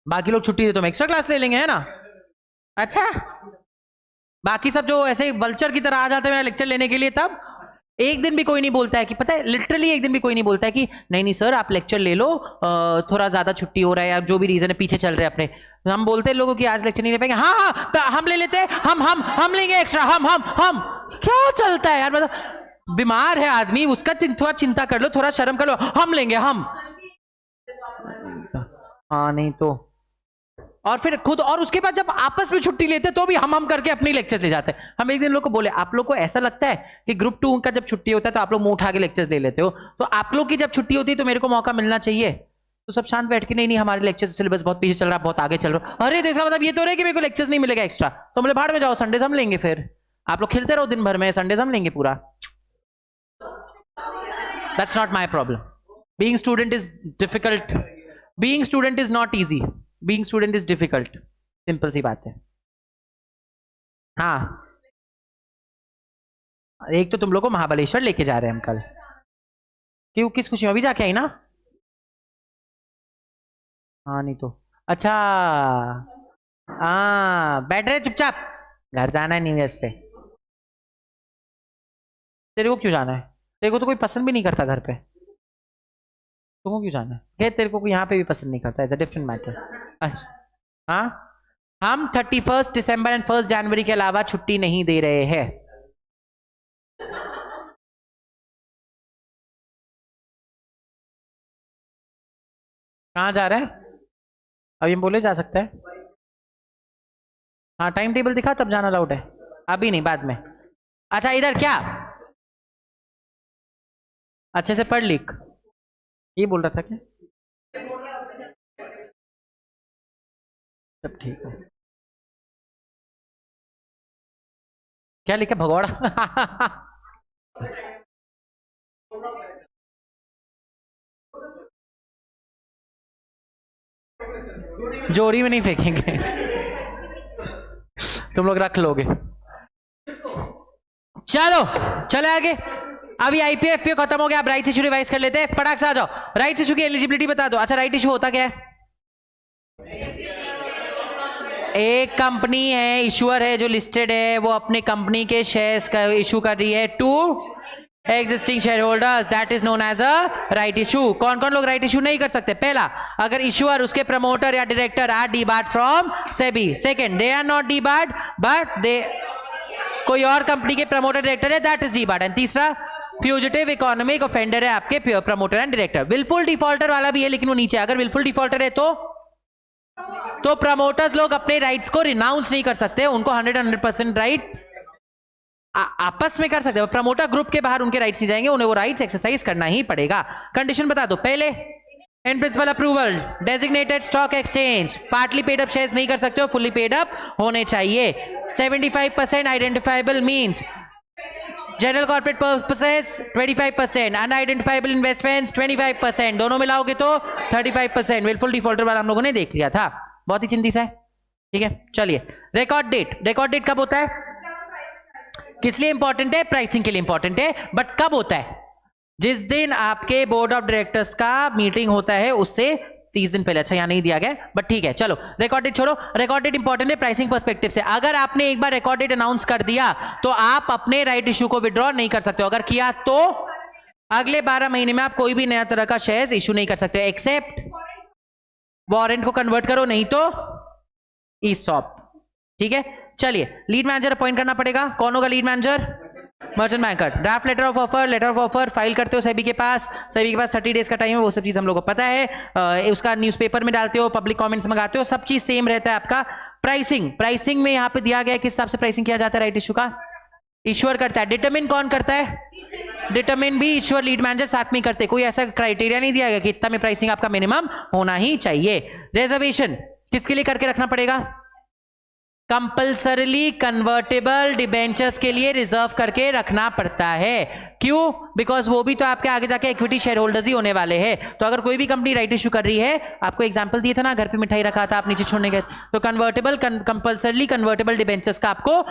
बाकी लोग छुट्टी दे तो हम एक्स्ट्रा क्लास ले लेंगे, है ना? अच्छा, बाकी सब जो ऐसे वल्चर की तरह आ जाते हैं मेरा लेक्चर लेने के लिए, तब एक दिन भी कोई नहीं बोलता है कि, पता है लिटरली एक दिन भी कोई नहीं बोलता है कि नहीं नहीं सर आप लेक्चर ले लो, थोड़ा ज्यादा छुट्टी हो रहा है या जो भी रीजन है, पीछे चल रहे हैं अपने। हम बोलते हैं लोगों की आज लेक्चर नहीं ले पाएंगे, हाँ हाँ हम ले लेते हैं, हम लेंगे एक्स्ट्रा, हम क्या चलता है यार, मतलब बीमार है आदमी, उसका थोड़ा चिंता कर लो, थोड़ा शर्म कर लो, हम लेंगे हम। हाँ नहीं तो, और फिर खुद, और उसके बाद जब आपस में छुट्टी लेते तो भी हम करके अपनी लेक्चर्स ले जाते हैं। हम एक दिन लोग को बोले, आप लोग को ऐसा लगता है कि ग्रुप 2 का जब छुट्टी होता है तो आप लोग मुंह उठा के लेक्चर्स ले लेते हो, तो आप लोग की जब छुट्टी होती है तो मेरे को मौका मिलना चाहिए। तो सब शांत बैठ के, नहीं नहीं हमारे लेक्चर सिलेबस बहुत पीछे चल रहा है, बहुत आगे चल रहा है। अरे देखा, मतलब ये तो रहे कि मेरे को लेक्चर्स नहीं मिलेगा एक्स्ट्रा, तो बोले भाड़ में जाओ, संडेज हम लेंगे, फिर आप लोग खेलते रहो दिन भर में, संडेज हम लेंगे पूरा। That's not my problem. Being student is difficult, being student is not easy, being student is difficult, simple सी बात है। हाँ एक तो तुम लोग को महाबलेश्वर लेके जा रहे हैं हम कल, क्यों किस खुशी में? अभी जाके आई ना? हाँ नहीं तो, अच्छा हाँ बैठ रहे चुपचाप, घर जाना है न्यू ईयर्स पे। तेरे को क्यों जाना है? तेरे को तो कोई पसंद भी नहीं करता घर पे, तुमको क्यों जाना है? क्या तेरे को यहाँ पे भी पसंद नहीं करता, इज अ डिफरेंट मैटर। अच्छा हाँ, हम 31st दिसंबर एंड 1st जनवरी के अलावा छुट्टी नहीं दे रहे हैं। कहाँ जा रहा है? अभी हम बोले जा सकता है। हाँ टाइम टेबल दिखा तब जाना अलाउड है, अभी नहीं, बाद में। अच्छा इधर क्या, अच्छे से पढ़ लिख, ये बोल रहा था क्या? सब ठीक है। क्या लिखा? भगौड़ा? जोड़ी में नहीं फेंकेंगे, तुम लोग रख लोगे। चलो चले आगे। अभी आईपीएफ पे खत्म हो गया, अब राइट इशू रिवाइज कर लेते हैं, फटाक से आ जाओ। राइट इशू की एलिजिबिलिटी बता दो। अच्छा राइट इशू होता क्या है? एक कंपनी है, इशूअर है जो लिस्टेड है, वो अपने कंपनी के शेयर्स का इशू कर रही है to existing shareholders, that is known as a right issue. कौन कौन लोग राइट इशू नहीं कर सकते? पहला, अगर इशूअर उसके प्रमोटर या director are debarred from SEBI. Second, they are not debarred but they कोई और कंपनी के प्रमोटर डायरेक्टर है, दैट इज डीबार्ड। एंड तीसरा, फ्यूजिटिव इकोनॉमिक ऑफेंडर है आपके promoter and director. Wilful defaulter वाला भी है लेकिन वो नीचे, अगर विलफुल डिफॉल्टर है तो प्रमोटर्स लोग अपने राइट्स को रिनाउंस नहीं कर सकते, उनको 100% राइट्स आपस में कर सकते हैं। प्रमोटर ग्रुप के बाहर उनके राइट्स नहीं जाएंगे, उन्हें वो राइट्स एक्सरसाइज करना ही पड़ेगा। कंडीशन बता दो। पहले, in principle approval, designated stock exchange, partly paid up shares नहीं कर सकते हो, फुल्ली पेड अप होने चाहिए। 75% identifiable means general corporate purposes 25%, unidentifiable investments 25%, दोनों मिलाओगे तो 35%। विलफुल डिफॉल्टर वाला हम लोगों ने देख लिया था, बहुत ही चिंती सा है। ठीक है चलिए, रिकॉर्ड डेट। रिकॉर्ड डेट कब होता है? किस लिए इंपॉर्टेंट है? प्राइसिंग के लिए इंपॉर्टेंट है, बट कब होता है? जिस दिन आपके बोर्ड ऑफ डायरेक्टर्स का मीटिंग होता है उससे 30 दिन पहले। अच्छा यहां नहीं दिया गया बट ठीक है, चलो रिकॉर्ड डेट छोड़ो। रिकॉर्ड डेट इंपॉर्टेंट है प्राइसिंग पर्सपेक्टिव से। अगर आपने एक बार रिकॉर्ड डेट अनाउंस कर दिया तो आप अपने राइट इश्यू को विड्रॉ नहीं कर सकते हो। अगर किया तो अगले 12 महीने में आप कोई भी नया तरह का शेयर्स इश्यू नहीं कर सकते हो, एक्सेप्ट वारंट को कन्वर्ट करो, नहीं तो ईसॉप। ठीक है, चलिए लीड मैनेजर अपॉइंट करना पड़ेगा। कौन होगा lead manager? Merchant banker. Draft letter of offer file करते हो सेबी के पास। सेबी के पास 30 डेज का टाइम है, वो सब चीज हम लोग को पता है। उसका न्यूज़पेपर में डालते हो, पब्लिक कमेंट्स मंगाते हो, सब चीज सेम रहता है आपका। प्राइसिंग में यहां पे दिया गया है किस हिसाब से प्राइसिंग किया जाता है राइट इश्यू का? इश्यूअर करता है। डिटरमिन कौन करता है? डिटरमिन भी इश्यूअर लीड मैनेजर साथ में करते हैं। कोई ऐसा क्राइटेरिया नहीं दिया गया कि इतना में प्राइसिंग आपका मिनिमम होना ही चाहिए। रिजर्वेशन किसके लिए करके रखना पड़ेगा? कंपल्सरली कन्वर्टेबल डिबेंचर्स के लिए रिजर्व करके रखना पड़ता है। क्यों? बिकॉज वो भी तो आपके आगे जाके इक्विटी शेयर होल्डर्स ही होने वाले हैं। तो अगर कोई भी कंपनी राइट इश्यू कर रही है, आपको एग्जांपल दिए थे ना, घर पे मिठाई रखा था आप नीचे छोड़ने गए, तो कंपल्सरली कन्वर्टेबल डिबेंचर्स का आपको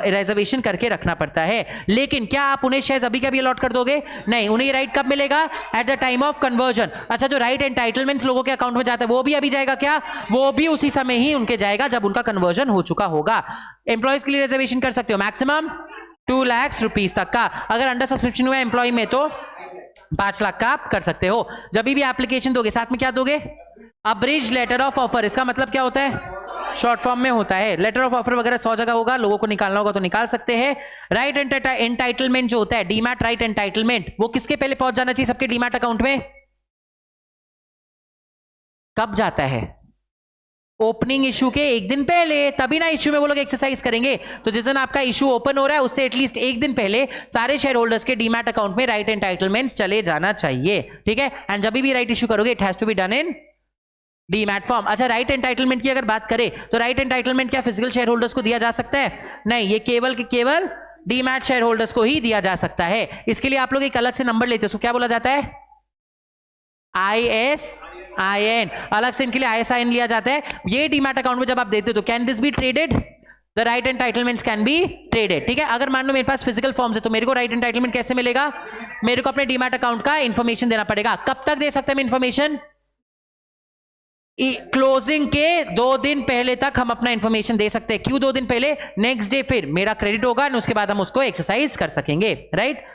रिजर्वेशन करके रखना पड़ता है। लेकिन क्या आप उन्हें शेयर अभी कभी अलॉट कर दोगे? नहीं, उन्हें राइट कब मिलेगा? At the time of conversion. अच्छा, जो राइट एंटाइटलमेंट्स लोगों के अकाउंट में जाता है वो भी अभी जाएगा क्या? वो भी उसी समय ही उनके जाएगा जब उनका कन्वर्जन हो चुका होगा। एम्प्लॉयज के लिए रिजर्वेशन कर सकते हो मैक्सिमम 2 लाख रुपीस तक का। अगर अंडर सब्सक्रिप्शन हुआ एम्प्लॉय में तो 5 लाख का आप कर सकते हो। जब भी एप्लीकेशन दोगे साथ में क्या दोगे? Abridged letter of offer. इसका मतलब क्या होता है? शॉर्ट फॉर्म में होता है। लेटर ऑफ ऑफर वगैरह 100 जगह होगा, लोगों को निकालना होगा तो निकाल सकते हैं। राइट एंटाइटलमेंट जो होता है, डीमैट राइट एंटाइटलमेंट, वो किसके पहले पहुंच जाना चाहिए? सबके डीमैट अकाउंट में कब जाता है? ओपनिंग इशू के एक दिन पहले, तभी ना इशू में वो लोग एक्सरसाइज करेंगे। तो जिस दिन आपका इशू ओपन हो रहा है उससे एटलीस्ट एक दिन पहले सारे शेयर होल्डर्स के डीमैट अकाउंट में राइट एंटाइटलमेंट्स चले जाना चाहिए। ठीक है, एंड जब भी राइट इशू करोगे it has to be done in demat form. अच्छा, राइट एंटाइटलमेंट की अगर बात करें तो राइट एंटाइटलमेंट क्या फिजिकल शेयर होल्डर्स को दिया जा सकता है? नहीं, ये केवल डीमैट शेयर होल्डर्स को ही दिया जा सकता है। इसके लिए आप लोग एक अलग से नंबर लेते हो, उसको क्या बोला जाता है? ISIN। अलग से इनके लिए ISIN लिया जाता है। ये डीमैट अकाउंट में जब आप देते हो तो can this B traded? The right entitlements can be traded. ठीक है, अगर मान लो मेरे पास फिजिकल फॉर्म्स है तो मेरे को राइट एंटाइटलमेंट कैसे मिलेगा? मेरे को अपने डीमैट अकाउंट का इंफॉर्मेशन देना पड़ेगा। कब तक दे सकते हैं इंफॉर्मेशन? क्लोजिंग के 2 दिन पहले तक हम अपना इंफॉर्मेशन दे सकते हैं। क्यों 2 दिन पहले? नेक्स्ट डे फिर मेरा क्रेडिट होगा और उसके बाद हम उसको एक्सरसाइज कर सकेंगे। राइट।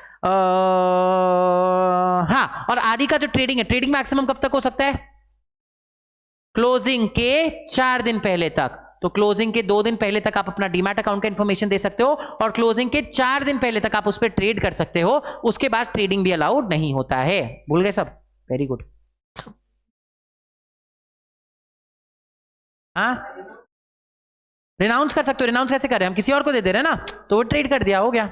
हाँ, और आदि का जो ट्रेडिंग है, ट्रेडिंग मैक्सिमम कब तक हो सकता है? क्लोजिंग के 4 दिन पहले तक। तो क्लोजिंग के 2 दिन पहले तक आप अपना डीमैट अकाउंट का इंफॉर्मेशन दे सकते हो और क्लोजिंग के 4 दिन पहले तक आप उस पर ट्रेड कर सकते हो। उसके बाद ट्रेडिंग भी अलाउड नहीं होता है। भूल गए सब? Very good. हाँ, रिनाउंस कर सकते हो। रिनाउंस कैसे कर रहे हैं? हम किसी और को दे दे रहे हैं ना, तो वो ट्रेड कर दिया, हो गया।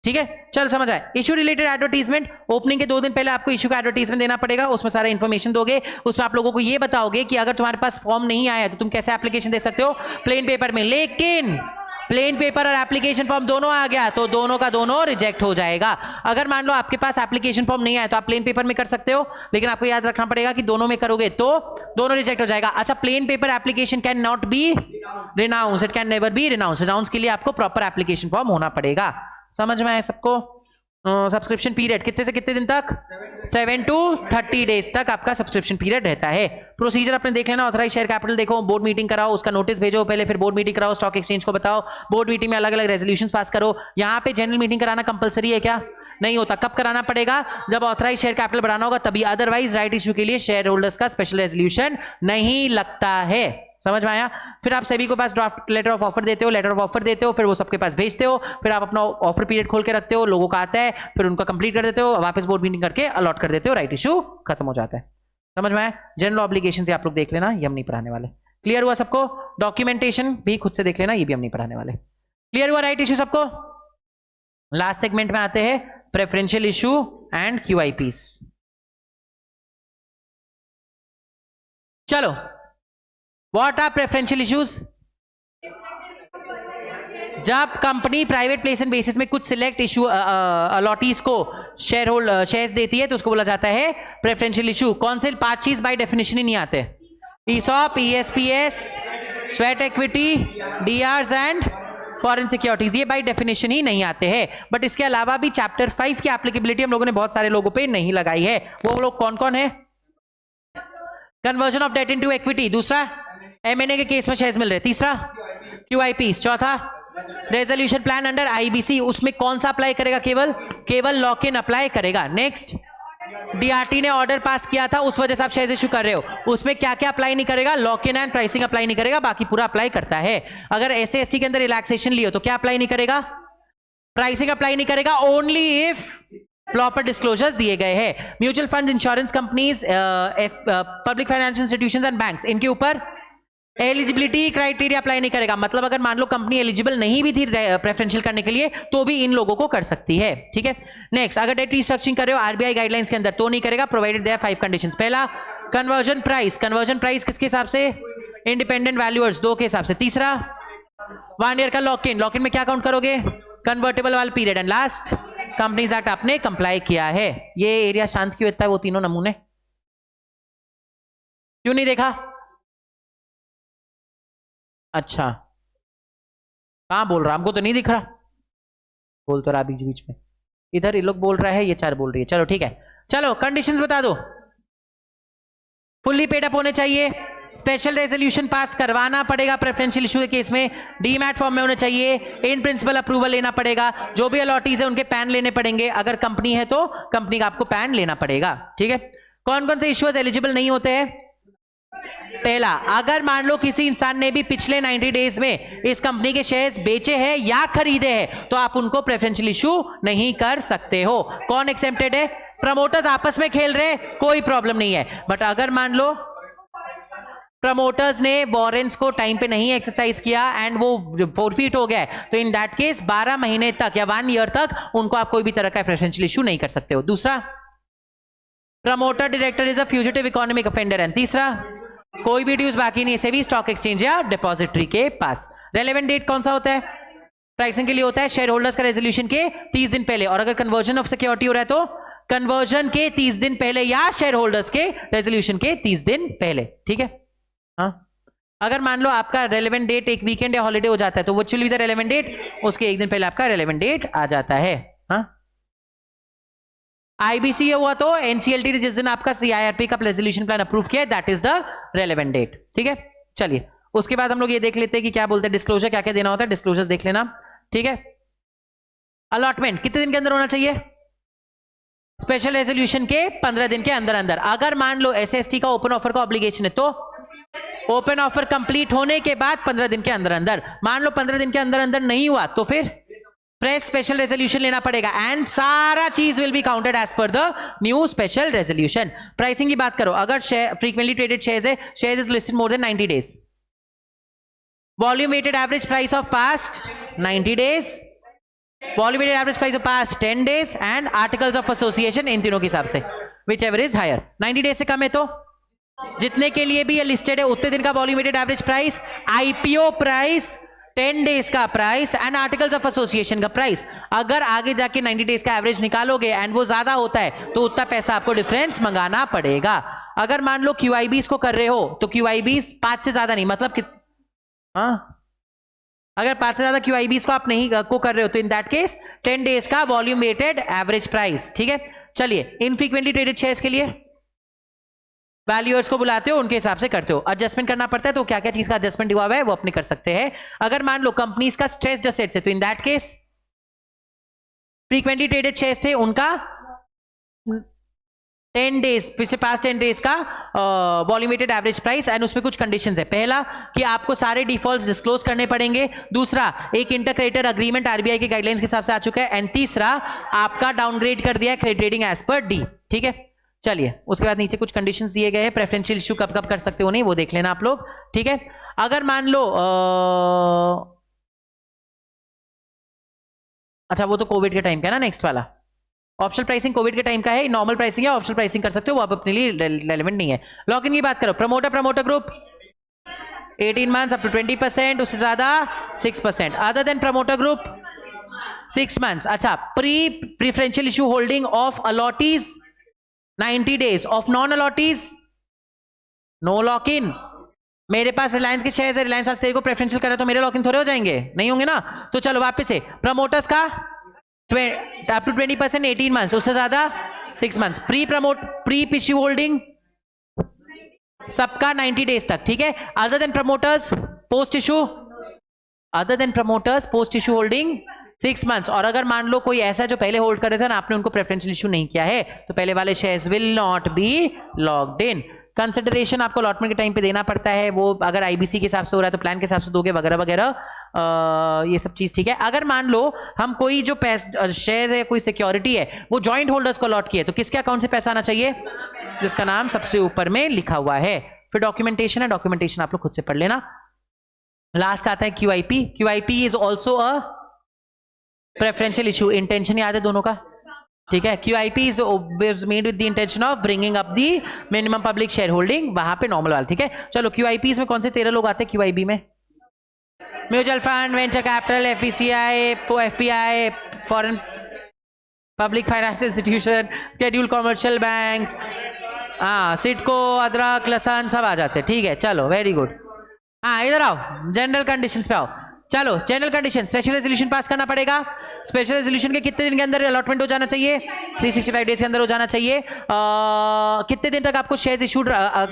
ठीक है, चल समझ आए। इशू रिलेटेड एडवर्टीजमेंट, ओपनिंग के 2 दिन पहले आपको इशू का एडवर्टीजमेंट देना पड़ेगा। उसमें सारा इंफॉर्मेशन दोगे। उसमें आप लोगों को ये बताओगे कि अगर तुम्हारे पास फॉर्म नहीं आया तो तुम कैसे एप्लीकेशन दे सकते हो? प्लेन पेपर में। लेकिन प्लेन पेपर और एप्लीकेशन फॉर्म दोनों आ गया तो दोनों का दोनों रिजेक्ट हो जाएगा। अगर मान लो आपके पास एप्लीकेशन फॉर्म नहीं आया तो आप प्लेन पेपर में कर सकते हो, लेकिन आपको याद रखना पड़ेगा कि दोनों में करोगे तो दोनों रिजेक्ट हो जाएगा। अच्छा, plain paper application can not B renounce, it can never be renounce. Renounce के लिए आपको प्रॉपर एप्लीकेशन फॉर्म होना पड़ेगा। समझ में आए सबको? सब्सक्रिप्शन पीरियड कितने से कितने दिन तक? 7 to 30 डेज तक आपका सब्सक्रिप्शन पीरियड रहता है। प्रोसीजर अपने देख लेना। ऑथराइज शेयर कैपिटल देखो, बोर्ड मीटिंग कराओ, उसका नोटिस भेजो पहले, फिर बोर्ड मीटिंग कराओ, स्टॉक एक्सचेंज को बताओ, बोर्ड मीटिंग में अलग अलग रेजोल्यूशंस पास करो। यहाँ पे जनरल मीटिंग कराना कंपलसरी है क्या? नहीं होता। कब कराना पड़ेगा? जब ऑथराइज शेयर कैपिटल बढ़ाना होगा तभी, अदरवाइज राइट इश्यू के लिए शेयर होल्डर्स का स्पेशल रेजोल्यूशन नहीं लगता है। समझ में आया? फिर आप सभी को पास ड्राफ्ट लेटर ऑफ ऑफर देते हो, लेटर ऑफ ऑफर देते हो, फिर वो सबके पास भेजते हो, फिर आप अपना ऑफर पीरियड खोल के रखते हो, लोगों का आता है, फिर उनका कंप्लीट कर देते हो, वापस बोर्ड मीटिंग करके अलॉट कर देते हो, राइट इशू खत्म हो जाता है। समझ में आया? जनरल ऑब्लिगेशन से आप लोग देख लेना, ये हम नहीं पढ़ाने वाले। क्लियर हुआ सबको? डॉक्यूमेंटेशन भी खुद से देख लेना, ये भी हम नहीं पढ़ाने वाले। क्लियर हुआ राइट इशू सबको? लास्ट सेगमेंट में आते हैं प्रेफरेंशियल इशू एंड QIPs। चलो, What are preferential issues? जब कंपनी प्राइवेट प्लेसमेंट बेसिस में कुछ सिलेक्ट इशू अलॉटीज को शेयर्स देती है तो उसको बोला जाता है प्रेफरेंशियल इशू। कौन से 5 चीज बाय डेफिनेशन ही नहीं आते? ESOP, ESPS, sweat equity, DRs and foreign securities, ये बाय डेफिनेशन ही नहीं आते हैं। बट इसके अलावा भी चैप्टर 5 की एप्लीकेबिलिटी हम लोगों ने बहुत सारे लोगों पे नहीं लगाई है। वो लोग कौन कौन है? Conversion of debt into equity, दूसरा एमएनए के केस में शेयर्स मिल रहे, तीसरा क्यूआईपीस, चौथा रेजोल्यूशन प्लान अंडर आईबीसी, उसमें कौन सा अप्लाई करेगा? केवल लॉक इन अप्लाई करेगा। नेक्स्ट, डीआरटी ने ऑर्डर पास किया था, उस वजह से आप शेयर इशू कर रहे हो, उसमें क्या क्या अप्लाई नहीं करेगा? Lock in and pricing apply नहीं करेगा, बाकी पूरा अप्लाई करता है। अगर एससी एसटी के अंदर रिलैक्सेशन लियो तो क्या अप्लाई नहीं करेगा? प्राइसिंग अप्लाई नहीं करेगा, ओनली इफ प्रॉपर डिस्क्लोजर्स दिए गए हैं। Mutual fund, insurance companies, public financial institutions and banks, इनके ऊपर एलिजिबिलिटी क्राइटेरिया अप्लाई नहीं करेगा। मतलब अगर मान लो कंपनी एलिजिबल नहीं भी थी प्रेफरेंशियल करने के लिए तो भी इन लोगों को कर सकती है, ठीक है। नेक्स्ट, अगर डेट रिस्ट्रक्चरिंग कर रहे हो आरबीआई गाइडलाइंस के अंदर तो नहीं करेगा, प्रोवाइडेड देयर 5 कंडीशंस। पहला, कन्वर्जन प्राइस किसके हिसाब से? इंडिपेंडेंट वैल्यूअर्स 2 के हिसाब से। तीसरा, 1 ईयर का लॉक इन में क्या काउंट करोगे? कन्वर्टेबल वाला period. And last, companies act आपने कंप्लाई किया है। ये एरिया शांत क्यों इतना है? वो तीनों नमूने क्यों नहीं देखा? अच्छा, कहां बोल रहा? हमको तो नहीं दिख रहा। बोल तो रहा बीच बीच में, इधर ये लोग बोल रहा है, ये 4 बोल रही है। चलो ठीक है, चलो कंडीशंस बता दो। फुल्ली पेड अप होने चाहिए, स्पेशल रेजोल्यूशन पास करवाना पड़ेगा प्रेफरेंशियल इशू के केस में, डीमैट फॉर्म में होने चाहिए, इन प्रिंसिपल अप्रूवल लेना पड़ेगा, जो भी अलॉटीज है उनके पैन लेने पड़ेंगे, अगर कंपनी है तो कंपनी का आपको पैन लेना पड़ेगा, ठीक है। कौन कौन से इश्यूअर्स एलिजिबल नहीं होते हैं? पहला, अगर मान लो किसी इंसान ने भी पिछले 90 डेज में इस कंपनी के शेयर्स बेचे हैं या खरीदे हैं तो आप उनको प्रेफरेंशियल इशू नहीं कर सकते हो। कौन एक्सेप्टेड है? प्रमोटर्स आपस में खेल रहे, कोई प्रॉब्लम नहीं है। बट अगर मान लो प्रमोटर्स ने वॉरेंट्स को टाइम पे नहीं एक्सरसाइज किया एंड वो फोरफीट हो गया है तो इन दैट केस 12 महीने तक या 1 ईयर तक उनको आप कोई भी तरह का प्रेफरेंशियल इशू नहीं कर सकते हो। दूसरा, promoter director is a fugitive economic offender. And तीसरा, कोई भी ड्यूज बाकी नहीं है सेबी, स्टॉक एक्सचेंज या डिपॉजिटरी के पास। रेलेवेंट डेट कौन सा होता है? प्राइसिंग के लिए होता है शेयर होल्डर्स का रेजोल्यूशन के 30 दिन पहले, और अगर कन्वर्जन ऑफ सिक्योरिटी हो रहा है तो कन्वर्जन के 30 दिन पहले या शेयर होल्डर्स के रेजोल्यूशन के 30 दिन पहले, ठीक है। हाँ, अगर मान लो आपका रेलेवेंट डेट एक वीकेंड या हॉलीडे हो जाता है तो which will be the relevant date? उसके एक दिन पहले आपका रेलेवेंट डेट आ जाता है। हाँ, आईबीसी हुआ तो एनसीएलटी ने जिस दिन आपका सीआईआरपी का रेजोल्यूशन प्लान अप्रूव किया that is the relevant date, ठीक है। चलिए उसके बाद हम लोग ये देख लेते हैं कि क्या बोलते हैं डिस्क्लोजर, क्या क्या देना होता है, डिस्क्लोजर्स देख लेना, ठीक है। अलॉटमेंट कितने दिन के अंदर होना चाहिए? स्पेशल रेजोल्यूशन के 15 दिन के अंदर अंदर। अगर मान लो एसएसटी का ओपन ऑफर का ऑब्लिगेशन है तो ओपन ऑफर कंप्लीट होने के बाद 15 दिन के अंदर अंदर। मान लो 15 दिन के अंदर अंदर नहीं हुआ तो फिर प्रेस स्पेशल रेजोल्यूशन लेना पड़ेगा एंड सारा चीज will be counted as per the new special resolution. Pricing की बात करो, अगर फ्रीक्वेंटली ट्रेडेड शेयर्स है, shares is listed more than 90 days, volume weighted average price of past 90 days, volume weighted average price of past 10 days and articles of association, इन तीनों के हिसाब से whichever is higher. 90 days से कम है तो जितने के लिए भी ये लिस्टेड है उतने दिन का volume weighted average price, IPO price, 10 days का price and articles of association का प्राइस। अगर आगे जाके 90 डेज का एवरेज निकालोगे एंड वो ज्यादा होता है तो उतना पैसा आपको डिफरेंस मंगाना पड़ेगा। अगर मान लो क्यूआईबीस को कर रहे हो तो क्यूआईबीस 5 से ज्यादा नहीं, मतलब अगर 5 से ज्यादा क्यूआईबीस को आप नहीं को कर रहे हो तो इन दैट केस 10 डेज का वॉल्यूम वेटेड एवरेज प्राइस, ठीक है। चलिए इनफ्रीक्वेंटली ट्रेडेड शेयर्स के लिए वैल्यूअर्स को बुलाते हो, उनके हिसाब से करते हो। एडजस्टमेंट करना पड़ता है तो क्या क्या चीज का एडजस्टमेंट हुआ है वो अपने कर सकते हैं। अगर मान लो कंपनीज का स्ट्रेस्ड एसेट्स है तो in that case frequently traded shares थे उनका 10 डेज पिछले पास 10 डेज का volume weighted average price and उसमें कुछ कंडीशंस है। पहला कि आपको सारे डिफॉल्ट्स डिस्क्लोज करने पड़ेंगे, दूसरा एक इंटरक्रेडिटर अग्रीमेंट आरबीआई के गाइडलाइंस के हिसाब से आ चुका है एंड तीसरा आपका डाउनग्रेड कर दिया है credit rating as per D, ठीक है। चलिए उसके बाद नीचे कुछ कंडीशंस दिए गए हैं, प्रेफरेंशियल इशू कब कब कर सकते हो नहीं वो देख लेना आप लोग, ठीक है। अगर मान लो अच्छा वो तो कोविड के टाइम का है ना, नेक्स्ट वाला ऑप्शनल प्राइसिंग कोविड के टाइम का है, नॉर्मल प्राइसिंग या ऑप्शनल प्राइसिंग कर सकते हो, वो आप अपने लिए रेलेवेंट नहीं है। लॉक इन की बात करो, promoter group 18 months up to 20%, उससे ज्यादा 6%, other than promoter group 6 months. अच्छा, preferential issue holding of allottees 90 days, of non-allottees no lock-in, मेरे पास रिलायंस के शेयर्स है, रिलायंस आज तेरे को प्रेफरेंशियल कर रहा है तो मेरे लॉक इन थोड़े हो जाएंगे, नहीं होंगे ना। तो चलो वापस से प्रमोटर्स का अप टू 20% 18 मंथ्स, उससे ज्यादा 6 मंथ्स। प्री इश्यू होल्डिंग सबका 90 डेज तक, ठीक है। Other than promoters post issue holding 6 months. और अगर मान लो कोई ऐसा जो पहले होल्ड कर रहे थे ना, आपने उनको प्रेफरेंशियल इशू नहीं किया है, तो पहले वाले shares will not be locked in. Consideration आपको अलॉटमेंट के टाइम पे देना पड़ता है, वो अगर आईबीसी के हिसाब से हो रहा है तो प्लान के हिसाब से दोगे, वगैरह वगैरह, ये सब चीज ठीक है। अगर मान लो हम कोई जो शेयर है, कोई सिक्योरिटी है, वो जॉइंट होल्डर्स को अलॉट किया, तो किसके अकाउंट से पैसा आना चाहिए? जिसका नाम सबसे ऊपर में लिखा हुआ है। फिर डॉक्यूमेंटेशन है, डॉक्यूमेंटेशन आप लोग खुद से पढ़ लेना। लास्ट आता है QIP. QIP is also a preferential issue, intention याद है दोनों का, ठीक है। QIP is made with the intention of bringing up the minimum public share holding, वहां पे नॉर्मल वाला, ठीक है। चलो QIPs में कौन से 13 लोग आते हैं QIB में? Mutual fund, venture capital, FPCI, FPI, foreign public financial institution, schedule commercial banks, हाँ, सिडको, अदरक, लसन सब आ जाते हैं, ठीक है। चलो वेरी गुड। हाँ इधर आओ, जनरल कंडीशंस पे आओ। चलो general condition, special resolution pass करना पड़ेगा। स्पेशल रेजोल्यूशन के कितने दिन के अंदर अलॉटमेंट हो जाना चाहिए? 365 डेज के अंदर हो जाना चाहिए। कितने दिन तक आपको शेयर्स इशूड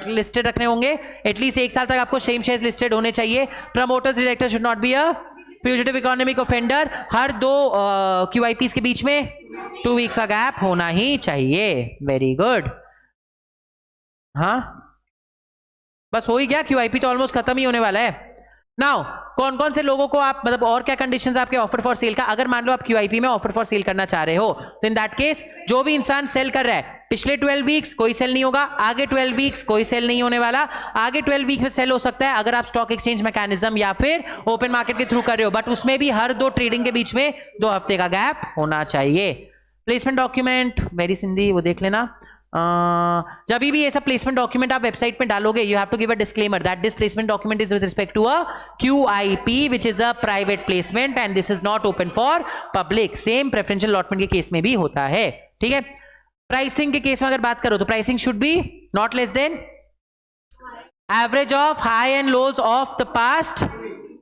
लिस्टेड रखने होंगे? एटलीस्ट 1 साल तक आपको सेम शेयर्स लिस्टेड होने चाहिए। Promoters director should not be a fugitive economic offender. Her 2 QIPs के बीच में 2 वीक्स का गैप होना ही चाहिए। Very good. हाँ बस हो ही गया, QIP तो ऑलमोस्ट खत्म ही होने वाला है। नाउ कौन कौन से लोगों को आप, मतलब और क्या कंडीशंस आपके ऑफर फॉर सेल का? अगर मान लो आप QIP में ऑफर फॉर सेल करना चाह रहे हो, तो इन दैट केस जो भी इंसान सेल कर रहा है, पिछले 12 वीक्स कोई सेल नहीं होगा, आगे 12 वीक्स कोई सेल नहीं होने वाला। आगे 12 वीक्स में सेल हो सकता है अगर आप स्टॉक एक्सचेंज मैकेनिज्म या फिर ओपन मार्केट के थ्रू कर रहे हो, बट उसमें भी हर 2 ट्रेडिंग के बीच में 2 हफ्ते का गैप होना चाहिए। प्लेसमेंट डॉक्यूमेंट वेरी सिंधी, वो देख लेना। जब भी ये सब प्लेसमेंट डॉक्यूमेंट आप वेबसाइट में डालोगे, you have to give a disclaimer that this placement document is with respect to a QIP which is a private placement and this is not open for public. Same preferential allotment के case में भी होता है, ठीक है। Pricing के case में अगर बात करो तो pricing should be not less than average of high and lows of the past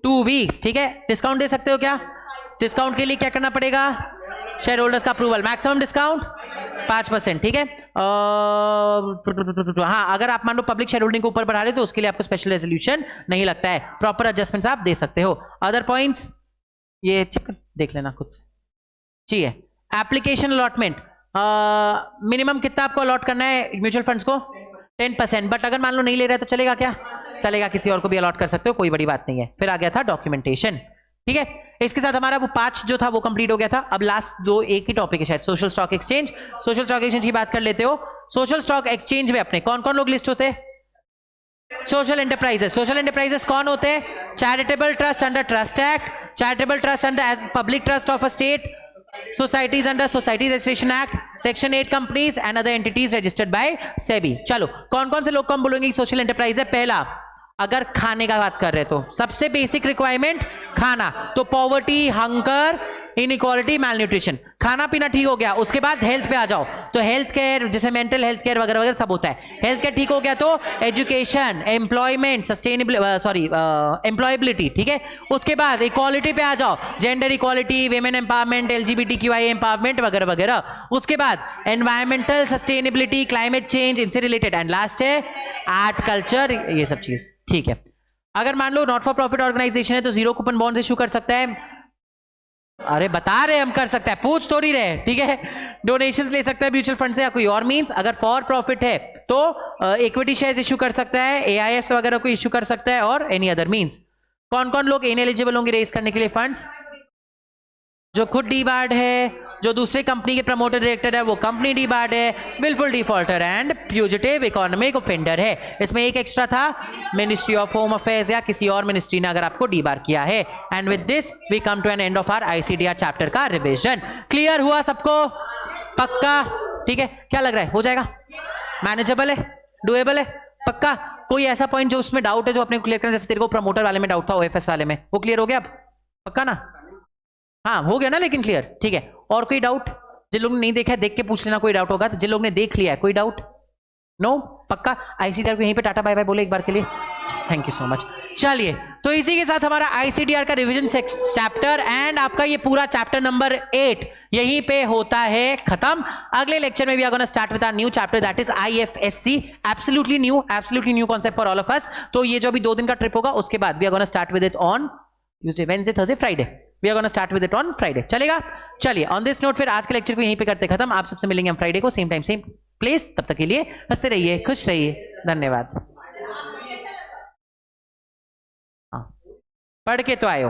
2 weeks, ठीक है। डिस्काउंट दे सकते हो क्या? डिस्काउंट के लिए क्या करना पड़ेगा? शेयर होल्डर्स का अप्रूवल। मैक्सिमम डिस्काउंट 5%, ठीक है। हाँ अगर आप मान लो पब्लिक शेयर होल्डिंग को ऊपर बढ़ा रहे तो उसके लिए आपको स्पेशल रेजोल्यूशन नहीं लगता है, प्रॉपर एडजस्टमेंट्स आप दे सकते हो। अदर पॉइंट्स ये चेक देख लेना खुद से, ठीक है। एप्लीकेशन अलॉटमेंट, मिनिमम कितना आपको अलॉट करना है म्यूचुअल फंड्स को? 10%, बट अगर मान लो नहीं ले रहे तो चलेगा क्या? चलेगा, किसी और को भी अलॉट कर सकते हो, कोई बड़ी बात नहीं है। फिर आ गया था डॉक्यूमेंटेशन, ठीक है। इसके साथ हमारा वो 5 जो था वो कंप्लीट हो गया था। अब लास्ट 2 एक ही टॉपिक है शायद, social stock exchange. Social stock exchange की बात कर लेते हो। सोशल स्टॉक एक्सचेंज में अपने कौन कौन लोग लिस्ट होते हैं? Social enterprises. सोशल एंटरप्राइजेस कौन होते हैं? Charitable trust under trust act, charitable trust under public trust of a state, societies under society registration act, section 8 companies and other entities registered by SEBI। चलो कौन कौन से लोग को हम बोलेंगे सोशल एंटरप्राइज है? पहला, अगर खाने का बात कर रहे तो सबसे बेसिक रिक्वायरमेंट खाना, तो पॉवर्टी, हंगर, इनइक्वालिटी, मैलन्यूट्रिशन, खाना पीना ठीक हो गया। उसके बाद हेल्थ पे आ जाओ, तो हेल्थ केयर जैसे मेंटल हेल्थ केयर वगैरह वगैरह सब होता है। हेल्थ केयर ठीक हो गया तो एजुकेशन, एम्प्लॉयमेंट, एम्प्लॉयबिलिटी, ठीक है। उसके बाद इक्वालिटी पे आ जाओ, gender equality, women empowerment, LGBTQI empowerment वगैरह वगैरह। उसके बाद एनवायरमेंटल सस्टेनेबिलिटी, क्लाइमेट चेंज, इनसे रिलेटेड। एंड लास्ट है आर्ट कल्चर, ये सब चीज, ठीक है। अगर मान लो नॉट फॉर प्रॉफिट ऑर्गेनाइजेशन है तो 0 कूपन बॉन्ड्स इशू कर सकता है। अरे बता रहे हम कर सकता है, पूछ थोड़ी रहे, ठीक है। डोनेशंस ले सकता है म्यूचुअल फंड से या कोई और मींस। अगर फॉर प्रॉफिट है तो इक्विटी शेयर्स इशू कर सकता है, AIFs वगैरह को इशू कर सकता है, और एनी अदर मींस। कौन कौन लोग इनएलिजिबल होंगे रेज करने के लिए फंड्स? जो खुद डीबार्ड है, जो दूसरे कंपनी के प्रमोटर डायरेक्टर है वो कंपनी डीबार्ड है, wilful defaulter and fugitive economic offender है। इसमें एक एक्स्ट्रा था, मिनिस्ट्री ऑफ होम अफेयर्स या किसी और मिनिस्ट्री ने अगर आपको डीबार किया है। And with this we come to an end of our ICDR chapter का रिवीजन। क्लियर हुआ सबको? पक्का? ठीक है, क्या लग रहा है हो जाएगा? मैनेजेबल है, डुएबल है, पक्का? कोई ऐसा पॉइंट जो उसमें डाउट है जो अपने क्लियर करना, जैसे तेरे को प्रमोटर वाले में डाउट था, OFS वाले में, वो क्लियर हो गया अब? पक्का ना? हाँ हो गया ना, लेकिन क्लियर, ठीक है। और कोई डाउट? जिन लोगों ने नहीं देखा है देख के पूछ लेना, कोई डाउट होगा तो। जिन लोगों ने देख लिया है कोई डाउट? नो पक्का? आईसीडीआर को यहीं पे टाटा बाय बाय बोले एक बार के लिए. Thank you so much. चलिए, तो इसी के साथ हमारा आईसीडीआर का रिवीजन चैप्टर एंड आपका ये पूरा चैप्टर नंबर 8 यहीं पे होता है खत्म. अगले लेक्चर में we are gonna start with our new chapter that is IFSC. Absolutely new concept for all of us. तो ये जो अभी 2 दिन का ट्रिप होगा उसके बाद we are gonna start with it on Tuesday, Wednesday, Thursday, Friday. We are gonna start with it on Friday. चलेगा? चलिए, ऑन दिस नोट फिर आज के लेक्चर को यहीं पे करते खत्म. आप सबसे मिलेंगे हम फ्राइडे को सेम टाइम सेम प्लेस. तब तक के लिए हंसते रहिए, खुश रहिए. धन्यवाद. पढ़ के तो आए हो.